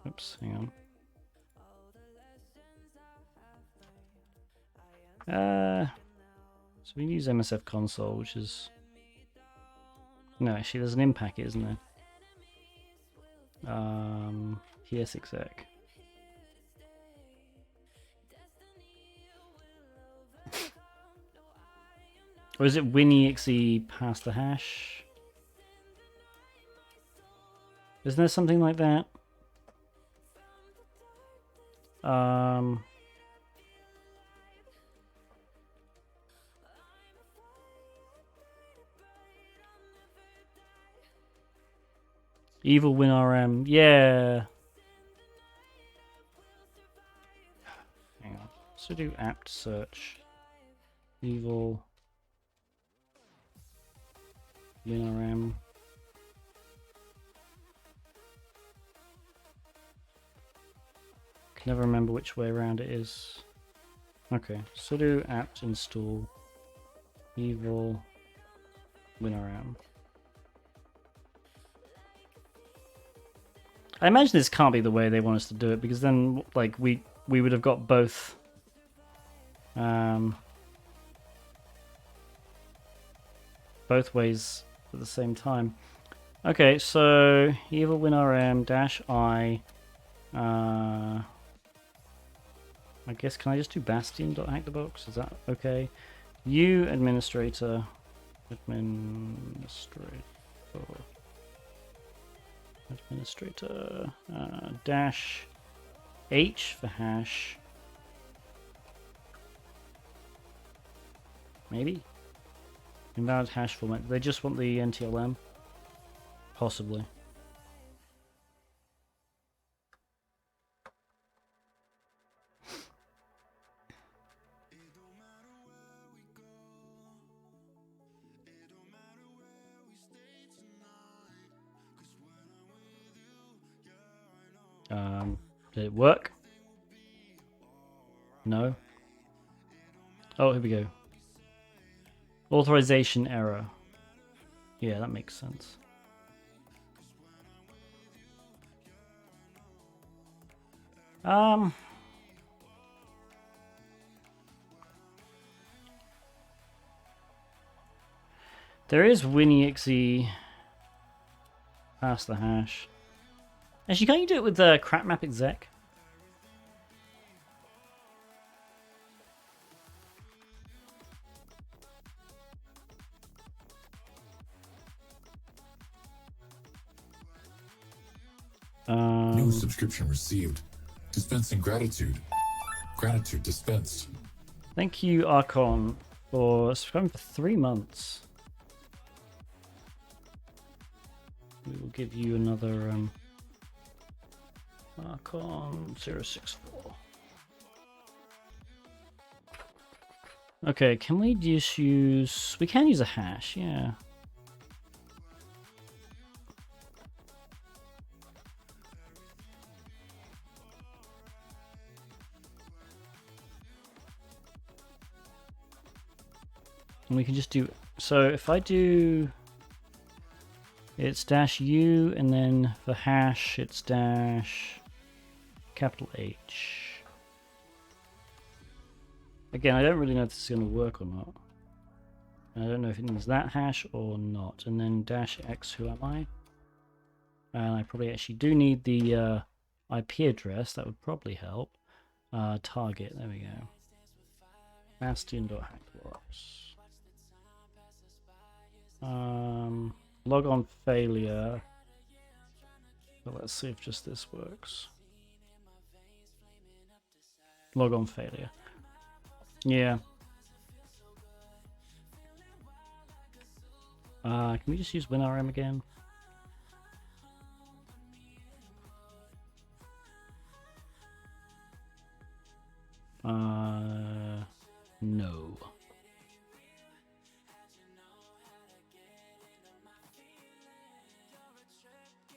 Oops, hang on. So we use MSF console, which is no, actually there's an in packet, isn't there? PS exec. Or is it WinExe pass the hash? Isn't there something like that? Evil WinRM, yeah. Hang on. So do apt search. Evil WinRM. Can never remember which way around it is. Okay, sudo apt install evil WinRM. I imagine this can't be the way they want us to do it, because then like we would have got both ways at the same time. Okay, so evil WinRM -I I guess, can I just do Bastion.HackTheBox? Is that okay? Administrator -H for hash. Maybe? Invalid hash format. They just want the NTLM? Possibly. Did it work? No. Oh, here we go. Authorization error. Yeah, that makes sense. There is WinExe pass the hash. Actually, can't you do it with the crap map exec? New subscription received. Dispensing gratitude. Gratitude dispensed. Thank you, Archon, for subscribing for 3 months. We will give you another Archon 064. Okay, can we just use... We can use a hash, yeah. And we can just do... So if I do... It's dash U, and then for hash, it's dash capital H. Again, I don't really know if this is going to work or not. I don't know if it needs that hash or not. And then dash X, who am I? And I probably actually do need the IP address. That would probably help. Target, there we go. Bastion.HackTheBox. Log on failure. But let's see if just this works. Log on failure. Yeah. Can we just use WinRM again? No.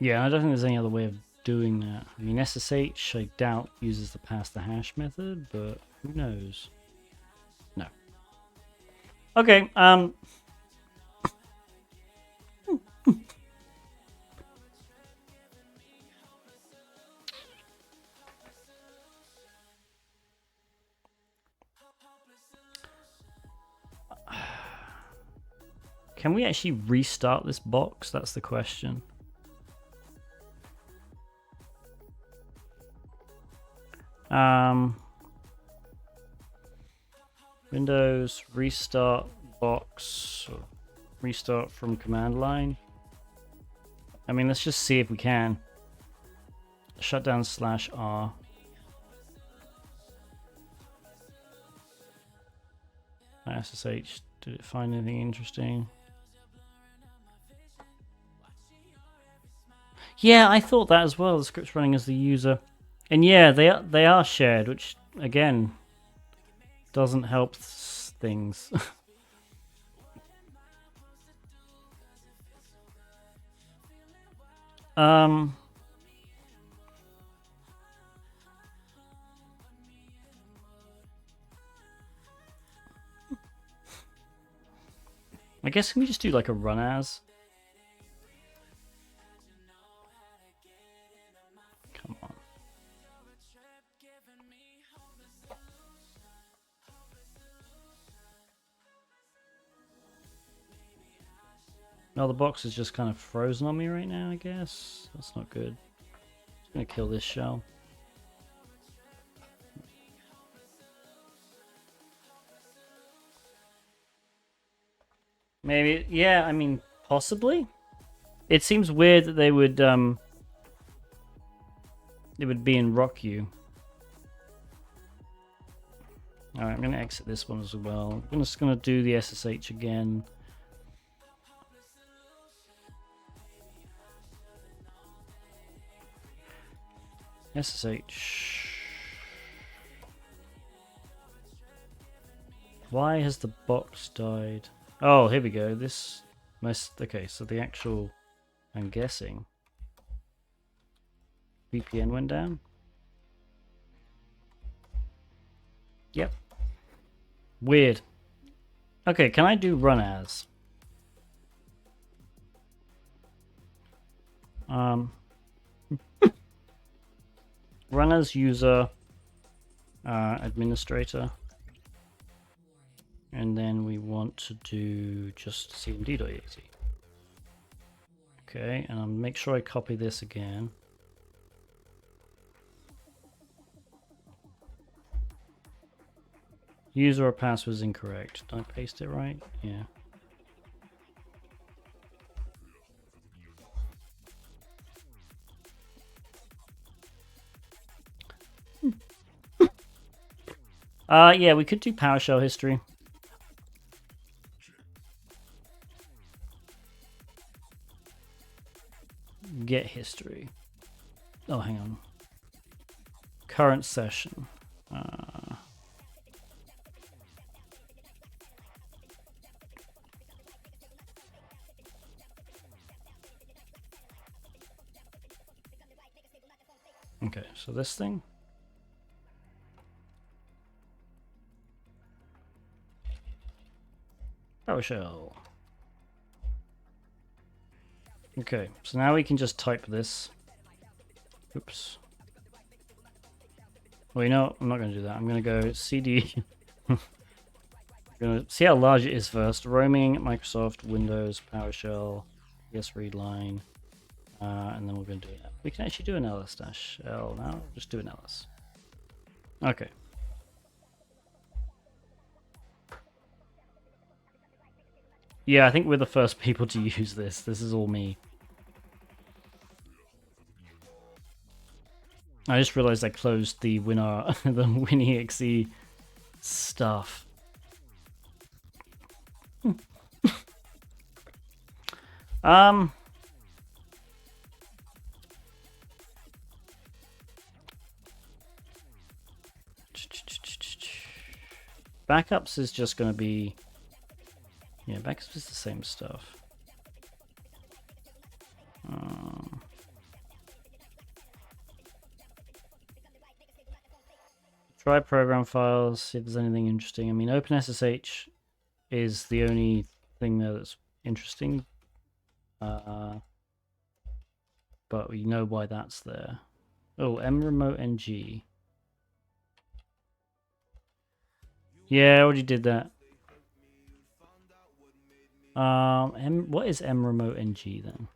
Yeah, I don't think there's any other way of doing that. I mean, SSH, I doubt, uses the pass the hash method, but who knows? No. Okay, can we actually restart this box? That's the question. Windows restart box, or restart from command line. I mean, let's just see if we can. Shutdown /R. SSH, did it find anything interesting? Yeah, I thought that as well. The script's running as the user. And yeah, they are shared, which again doesn't help things. I guess can we just do like a run as? Come on. No, the box is just kind of frozen on me right now, I guess. That's not good. Just gonna kill this shell. Maybe, yeah, I mean, possibly. It seems weird that they would be in RockU. Alright, I'm gonna exit this one as well. I'm just gonna do the SSH again. SSH. Why has the box died? Oh, here we go. This must... Okay, so the actual... I'm guessing... VPN went down? Yep. Weird. Okay, can I do run as? Run as user administrator. And then we want to do just cmd.exe. Okay, and I'll make sure I copy this again. User or password is incorrect. Did I paste it right? Yeah. Yeah, we could do PowerShell history. Get history. Oh, hang on. Current session. Okay, so this thing. PowerShell. Okay, so now we can just type this. Oops. Well, you know what? I'm not going to do that. I'm going to go CD. I'm going to see how large it is first. Roaming, Microsoft, Windows, PowerShell, PS read line. And then we're going to do it. We can actually do an ls-l now. Just do an ls. Okay. Yeah, I think we're the first people to use this. This is all me. I just realized I closed the winner, the WinExe stuff. Backups is just going to be, yeah, backups is the same stuff. Try program files, see if there's anything interesting. I mean, OpenSSH is the only thing there that's interesting. But we know why that's there. Oh, mremote-ng. Yeah, I already did that. What is mremote-ng then?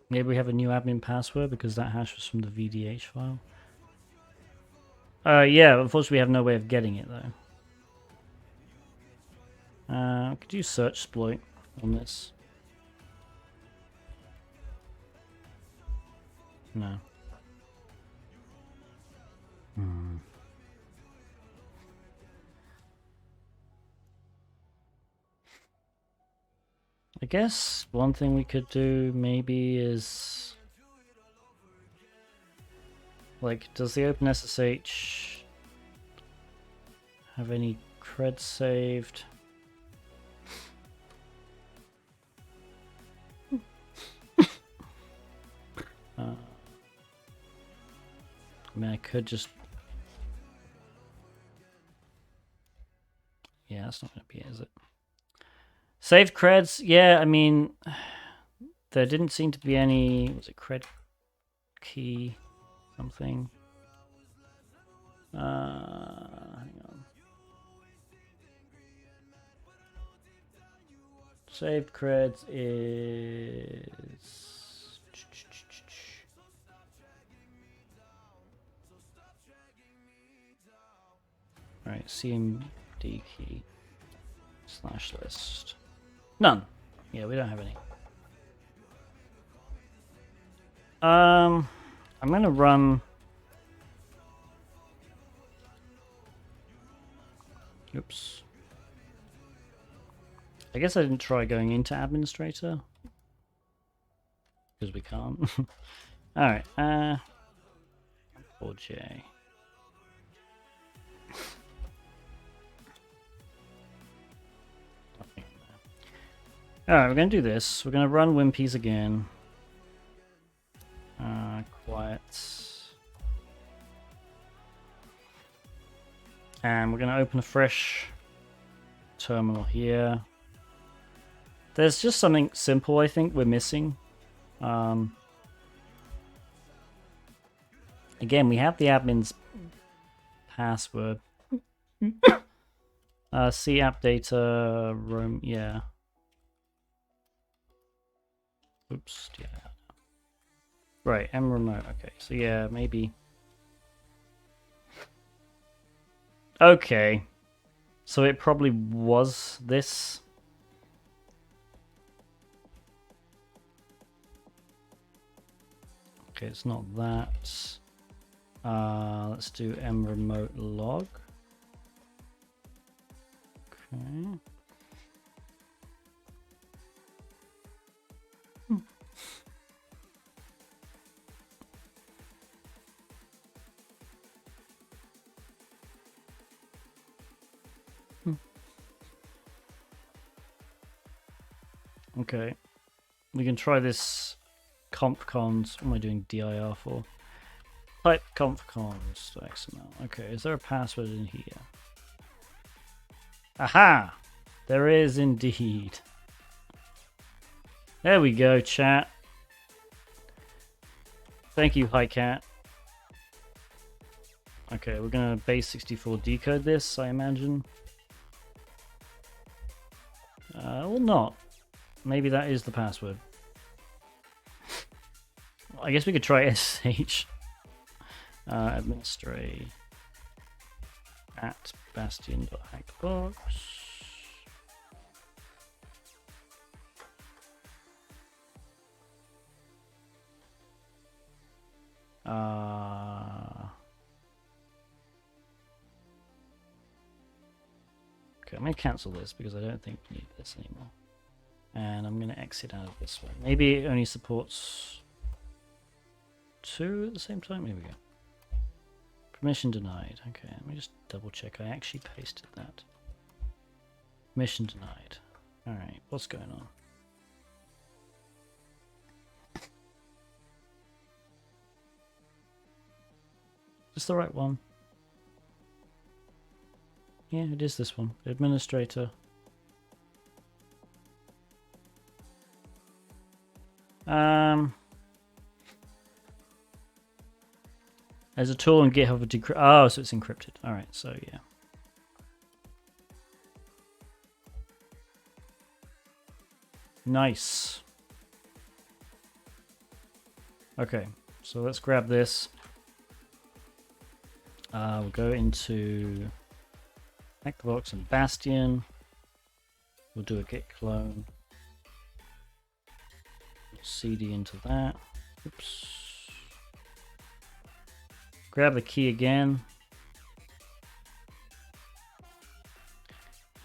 Maybe we have a new admin password because that hash was from the VDH file. Yeah, unfortunately we have no way of getting it though. Could you search exploit on this? No. I guess one thing we could do maybe is, like, does the OpenSSH have any cred saved? I mean, I could just... Yeah, that's not going to be it, is it? Saved creds? Yeah, I mean, there didn't seem to be any... Was it cred key? Something? Hang on. Saved creds is... Alright, CMD key / list. None. Yeah, we don't have any. I'm gonna run... Oops. I guess I didn't try going into administrator. Because we can't. Alright, 4J. Alright, we're going to do this. We're going to run Wimpies again. Quiet. And we're going to open a fresh terminal here. There's just something simple I think we're missing. Again, we have the admin's password. C app data, roam, yeah. Oops, yeah. Right, mremote, okay, so yeah, maybe. Okay, so it probably was this. Okay, it's not that. Let's do mremote log. Okay. Okay. We can try this compcons. What am I doing dir for? Type compcons.xml. Okay, is there a password in here? Aha! There is indeed. There we go, chat. Thank you, HiCat. Okay, we're gonna base64 decode this, I imagine. Or not. Maybe that is the password. I guess we could try SSH. Administrate at bastion.hackthebox. Okay, I'm going to cancel this because I don't think we need this anymore. And I'm going to exit out of this one. Maybe it only supports 2 at the same time. Here we go. Permission denied. Okay, let me just double check. I actually pasted that. Permission denied. Alright, what's going on? Is this the right one? Yeah, it is this one. Administrator. There's a tool on GitHub for decrypt. Oh, so it's encrypted. Alright, so yeah. Nice. Okay, so let's grab this. We'll go into HackTheBox and Bastion. We'll do a git clone. CD into that. Oops. Grab the key again.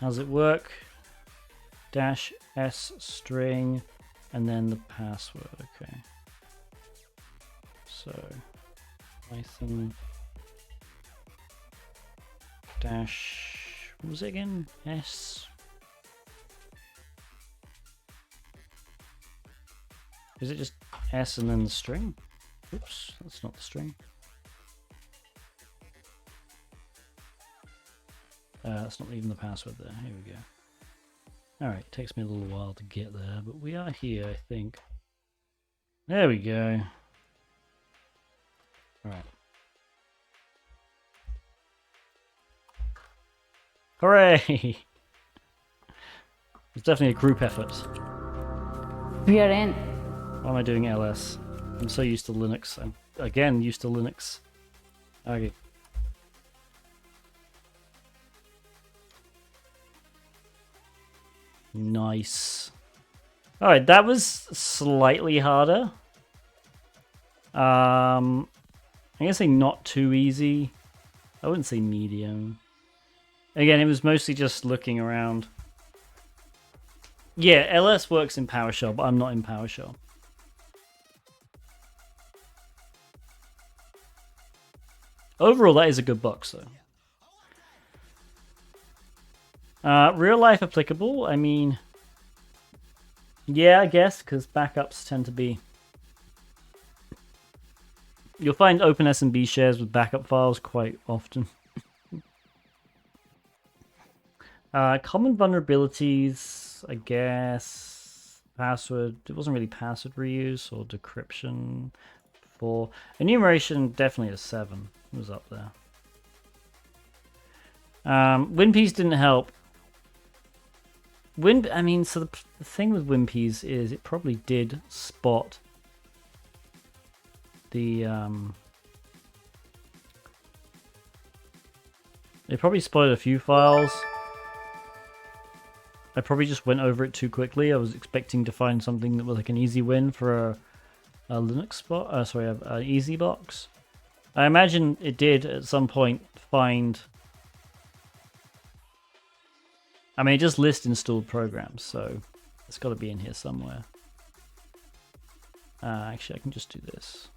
How's it work? Dash S string and then the password. Okay. So Python dash, what was it again? S. Is it just S and then the string? Oops, that's not the string. That's not even the password there. Here we go. Alright, takes me a little while to get there, but we are here, I think. There we go. Alright. Hooray! It's definitely a group effort. We are in. Why am I doing ls? I'm so used to Linux. I'm again used to Linux. Okay. Nice. Alright, that was slightly harder. I'm gonna say not too easy. I wouldn't say medium. Again, it was mostly just looking around. Yeah, ls works in PowerShell, but I'm not in PowerShell. Overall, that is a good box, though. Real life applicable? I mean, yeah, I guess, because backups tend to be... You'll find OpenSMB shares with backup files quite often. Common vulnerabilities, I guess. Password, it wasn't really password reuse or decryption. 4. Enumeration, definitely a 7. It was up there. WinPeas didn't help. I mean, so the thing with WinPeas is it probably did spot the it probably spotted a few files. I probably just went over it too quickly. I was expecting to find something that was like an easy win for a Linux spot. Sorry, an easy box. I imagine it did at some point find. I mean, it just lists installed programs, so it's got to be in here somewhere. Actually, I can just do this.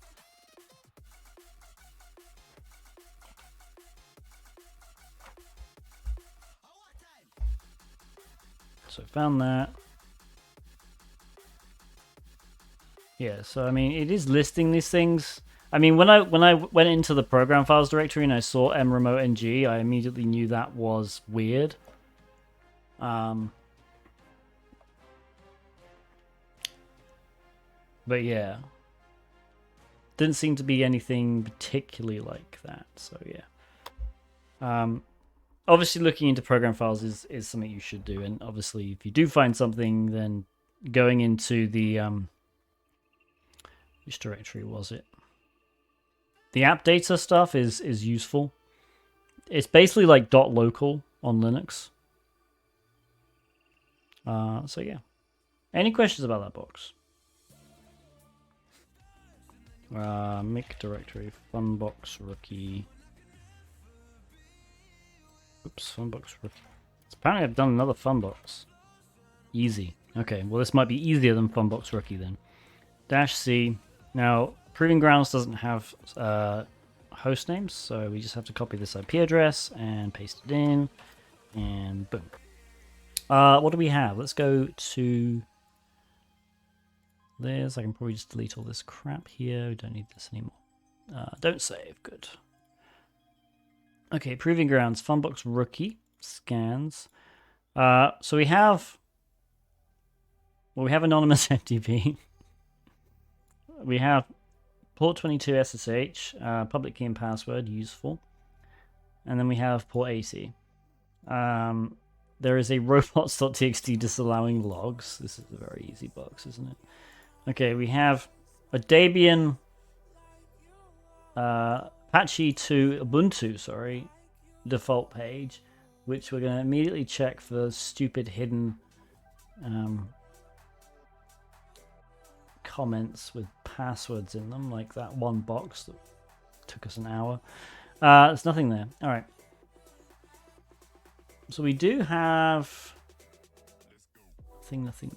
So found that. Yeah, so I mean, it is listing these things. I mean, when I went into the program files directory and I saw mremote.ng, I immediately knew that was weird. But yeah, didn't seem to be anything particularly like that. So yeah. Obviously, looking into program files is something you should do, and obviously, if you do find something, then going into the which directory was it? The app data stuff is useful. It's basically like .local on Linux. So yeah. Any questions about that box? Make directory FunboxRookie. Oops, FunboxRookie. Apparently I've done another Funbox. Easy. Okay, well this might be easier than FunboxRookie then. -C. Now, Proving Grounds doesn't have host names, so we just have to copy this IP address and paste it in, and boom. What do we have? Let's go to this. I can probably just delete all this crap here. We don't need this anymore. Don't save. Good. Okay, Proving Grounds, FunboxRookie, scans. So we have... Well, we have anonymous FTP. We have port 22 SSH, public key and password, useful. And then we have port 80. There is a robots.txt disallowing logs. This is a very easy box, isn't it? Okay, we have a Debian Apache to Ubuntu, default page, which we're going to immediately check for stupid hidden comments with passwords in them, like that one box that took us an hour. There's nothing there. All right. So we do have nothing.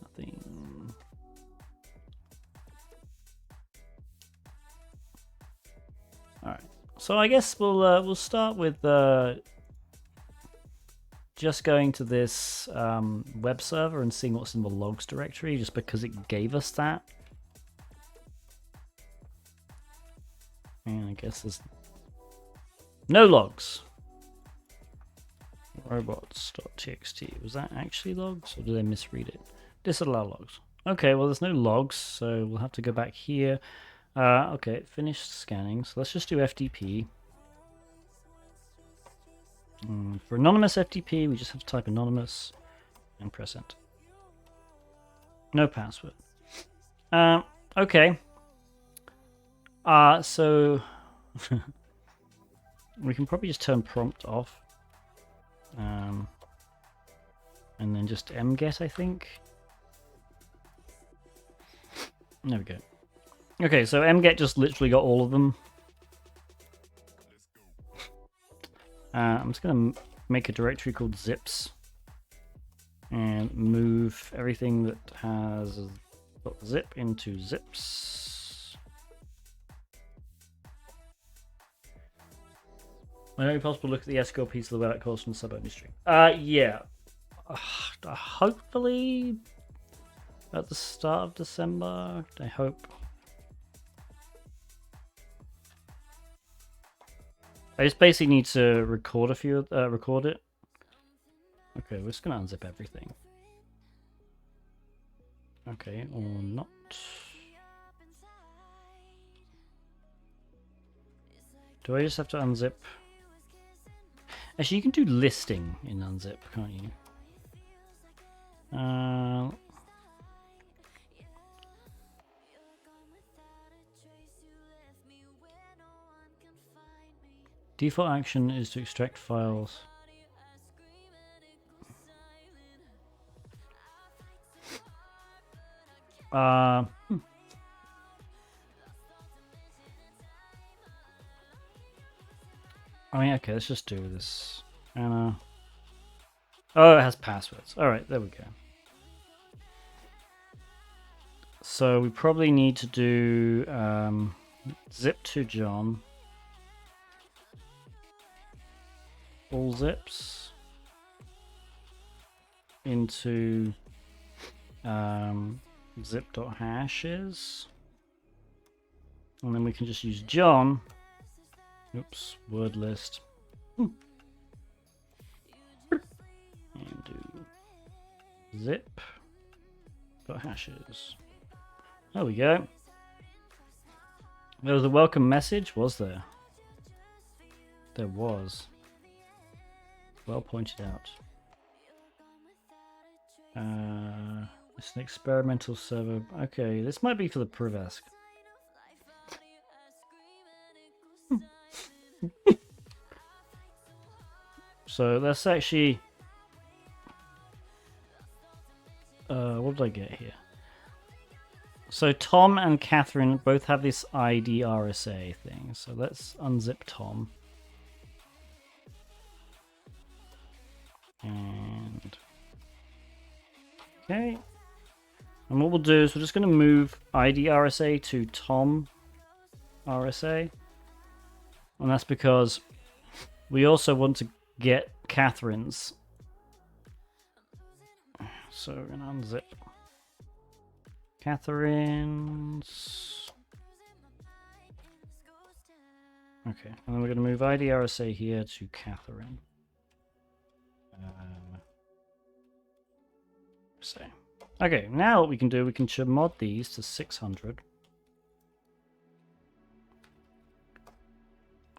All right. So I guess we'll start with just going to this web server and seeing what's in the logs directory, just because it gave us that. And I guess there's no logs. Robots.txt. Was that actually logs, or did I misread it? Disallow logs. Okay, well there's no logs, so we'll have to go back here. Okay, finished scanning. So let's just do FTP. For anonymous FTP, we just have to type anonymous and press enter. No password. Okay. So we can probably just turn prompt off. And then just mget, I think. There we go. Okay, so mget just literally got all of them. I'm just going to make a directory called zips and move everything that has .zip into zips. Whenever possible, look at the SQL piece of the web calls from the sub-only stream. Yeah. Hopefully at the start of December, I hope. I just basically need to record record it. Okay, we're just gonna unzip everything. Okay, or not. Do I just have to unzip? Actually, you can do listing in unzip, can't you? Default action is to extract files. I mean, okay, let's just do this. Anna. Oh, it has passwords. All right, there we go. So we probably need to do zip to John. All zips into zip.hashes. And then we can just use John. Oops, word list. And do zip. Got hashes. There we go. There was a welcome message, was there? There was. Well pointed out. It's an experimental server. Okay, this might be for the Privask. So let's actually... what did I get here? So Tom and Catherine both have this ID RSA thing. So let's unzip Tom. And... okay. And what we'll do is we're just going to move ID RSA to Tom RSA. And that's because we also want to get Catherine's. So we're going to unzip Catherine's. Okay, and then we're going to move ID RSA here to Catherine. So, okay, now what we can do, we can chmod these to 600.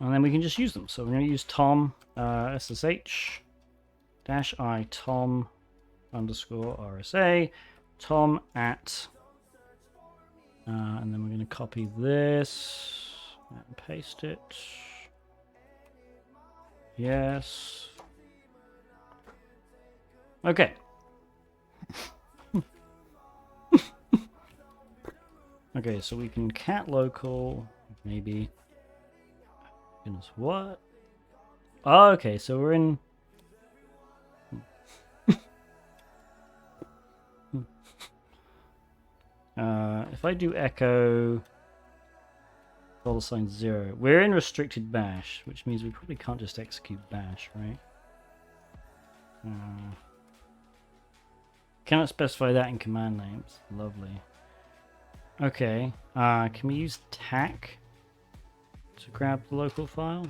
And then we can just use them. So we're going to use Tom SSH -I Tom _ RSA Tom at and then we're going to copy this and paste it. Yes. Okay. Okay, so we can cat local, maybe. Goodness, what? Oh, okay, so we're in. If I do echo $0, we're in restricted bash, which means we probably can't just execute bash, right? Cannot specify that in command names. Lovely. Okay, can we use tac to grab the local file?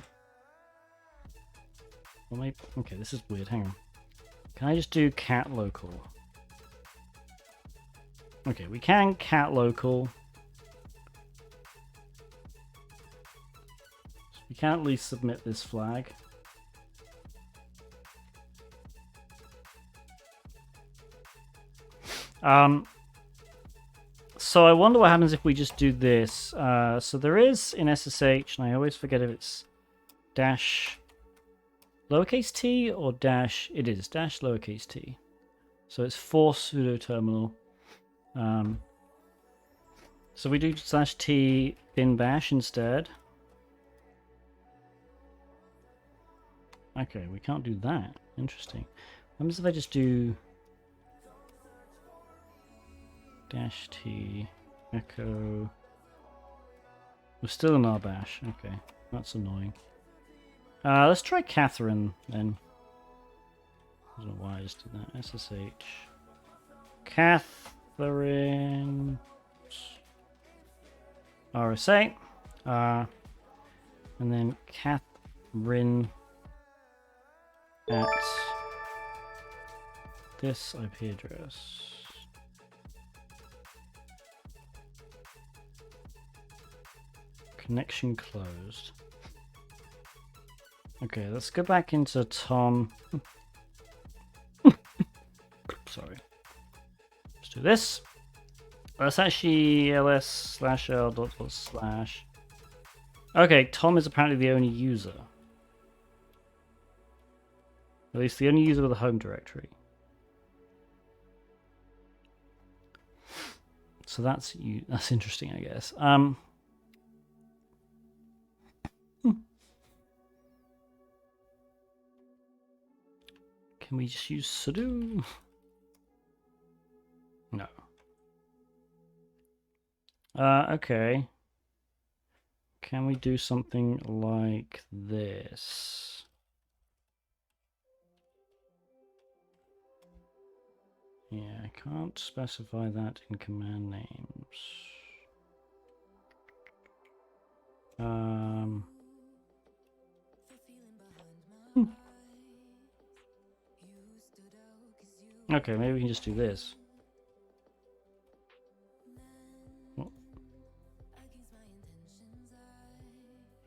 Well, maybe, okay, this is weird, hang on. Can I just do cat local? Okay, we can cat local. So we can at least submit this flag. So I wonder what happens if we just do this. So there is in SSH, and I always forget if it's dash lowercase t or dash. It is dash lowercase t. So it's for sudo terminal. So we do /t bin bash instead. Okay, we can't do that. Interesting. What happens if I just do -t echo? We're still in our bash. Okay, that's annoying. Let's try Catherine then. I don't know why I just did that. SSH Catherine RSA, and then Catherine at this IP address. Connection closed. Okay, let's go back into Tom. Sorry. Let's do this. Let's actually ls/l./. Okay, Tom is apparently the only user. At least the only user with a home directory. So that's interesting, I guess. Can we just use sudo? No. Okay. Can we do something like this? Yeah, I can't specify that in command names. Hmm. Okay, maybe we can just do this.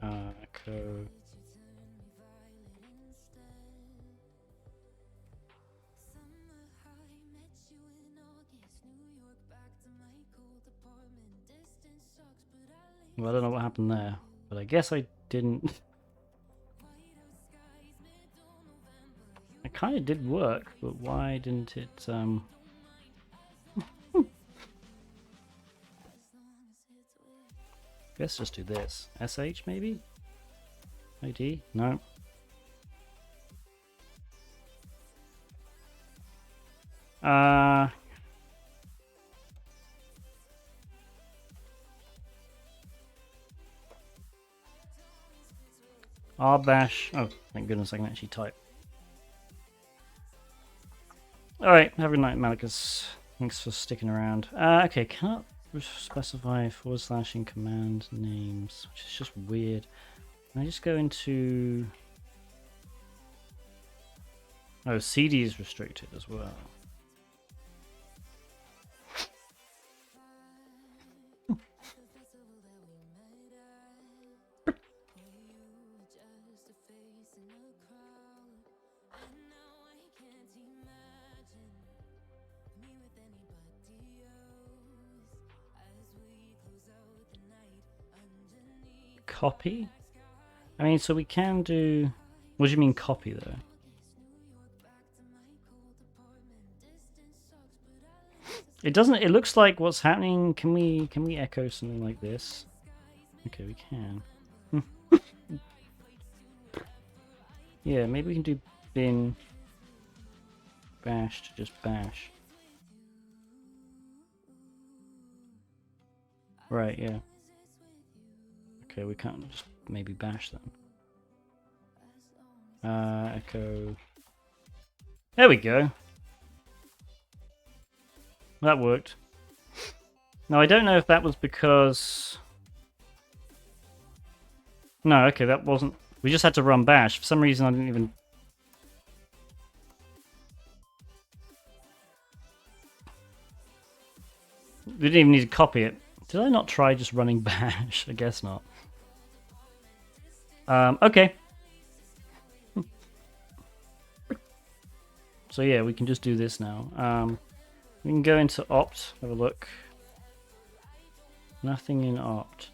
Echo. Well, I don't know what happened there, but I guess I didn't. It kind of did work, but why didn't it? Let's just do this. SH maybe? ID? No. rbash. Oh, thank goodness I can actually type. Alright, have a good night, Malicus. Thanks for sticking around. Okay, cannot specify / in command names, which is just weird. Can I just go into... Oh, CD is restricted as well. Copy? I mean, so we can do... What do you mean copy, though? It doesn't... It looks like what's happening... Can we echo something like this? Okay, we can. Yeah, maybe we can do bin bash to just bash. Right, yeah. Okay, we can't just maybe bash them. Echo. There we go. That worked. Now, I don't know if that was because... No, okay, that wasn't... We just had to run bash. For some reason, I didn't even... We didn't even need to copy it. Did I not try just running bash? I guess not. Okay. So yeah, we can just do this now. We can go into opt, have a look. Nothing in opt.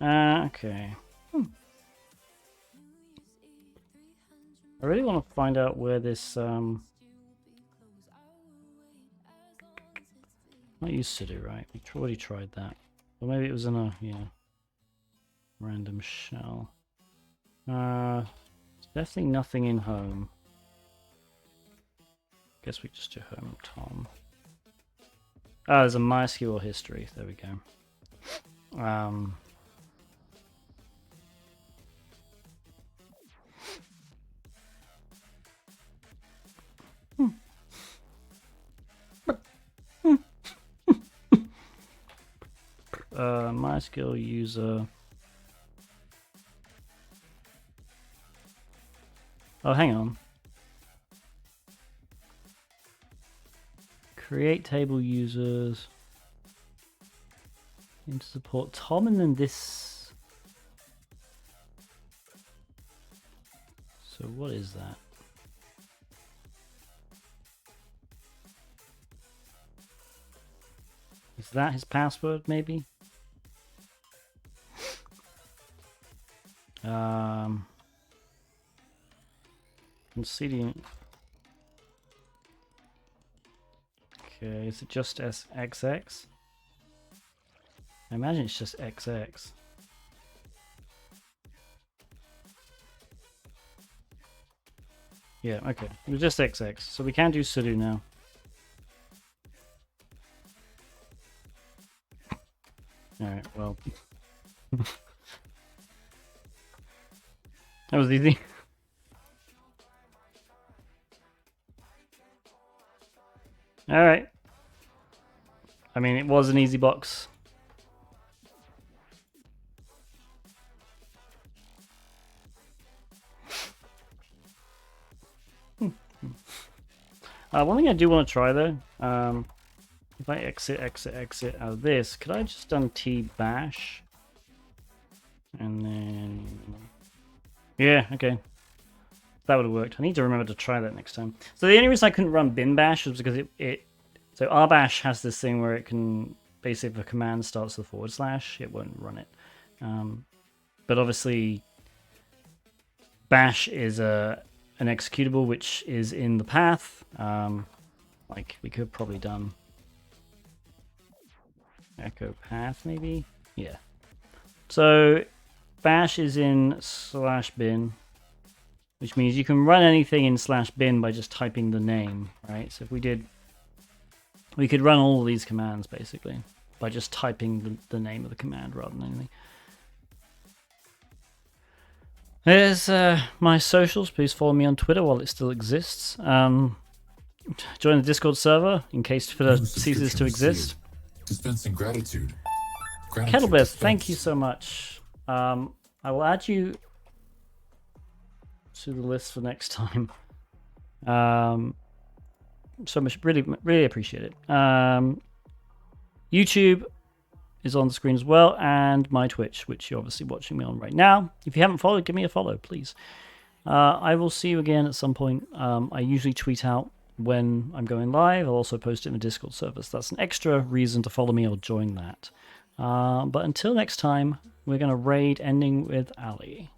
Okay. I really want to find out where this not use sudo, right? We already tried that. Or maybe it was in a random shell. There's definitely nothing in home. Guess we just do home Tom. Oh, there's a MySQL history. There we go. MySQL user. Oh, hang on. Create table users. Into support Tom and then this. So what is that? Is that his password maybe? CD. Okay, is it just XX? I imagine it's just XX. Yeah, okay. It was just XX, so we can do sudo now. Alright, well. That was easy. Alright. I mean, it was an easy box. One thing I do want to try though, if I exit out of this, could I just bash? And then, yeah, okay. That would have worked. I need to remember to try that next time. So the only reason I couldn't run bin bash was because so rbash has this thing where it can, basically if a command starts with a /, it won't run it. But obviously, bash is an executable which is in the path. Like we could have probably done echo path maybe. Yeah. So bash is in /bin, which means you can run anything in /bin by just typing the name, right? So if we did, we could run all of these commands basically by just typing the name of the command rather than anything. There's my socials. Please follow me on Twitter while it still exists. Join the Discord server in case Twitter ceases to exist. Dispensing gratitude. Kettlebell, thank you so much. I will add you to the list for next time. So much, really appreciate it. YouTube is on the screen as well, and my Twitch, which you're obviously watching me on right now. If you haven't followed, give me a follow, please. I will see you again at some point. I usually tweet out when I'm going live. I'll also post it in the Discord server. So that's an extra reason to follow me or join that. But until next time, we're going to raid ending with Ali.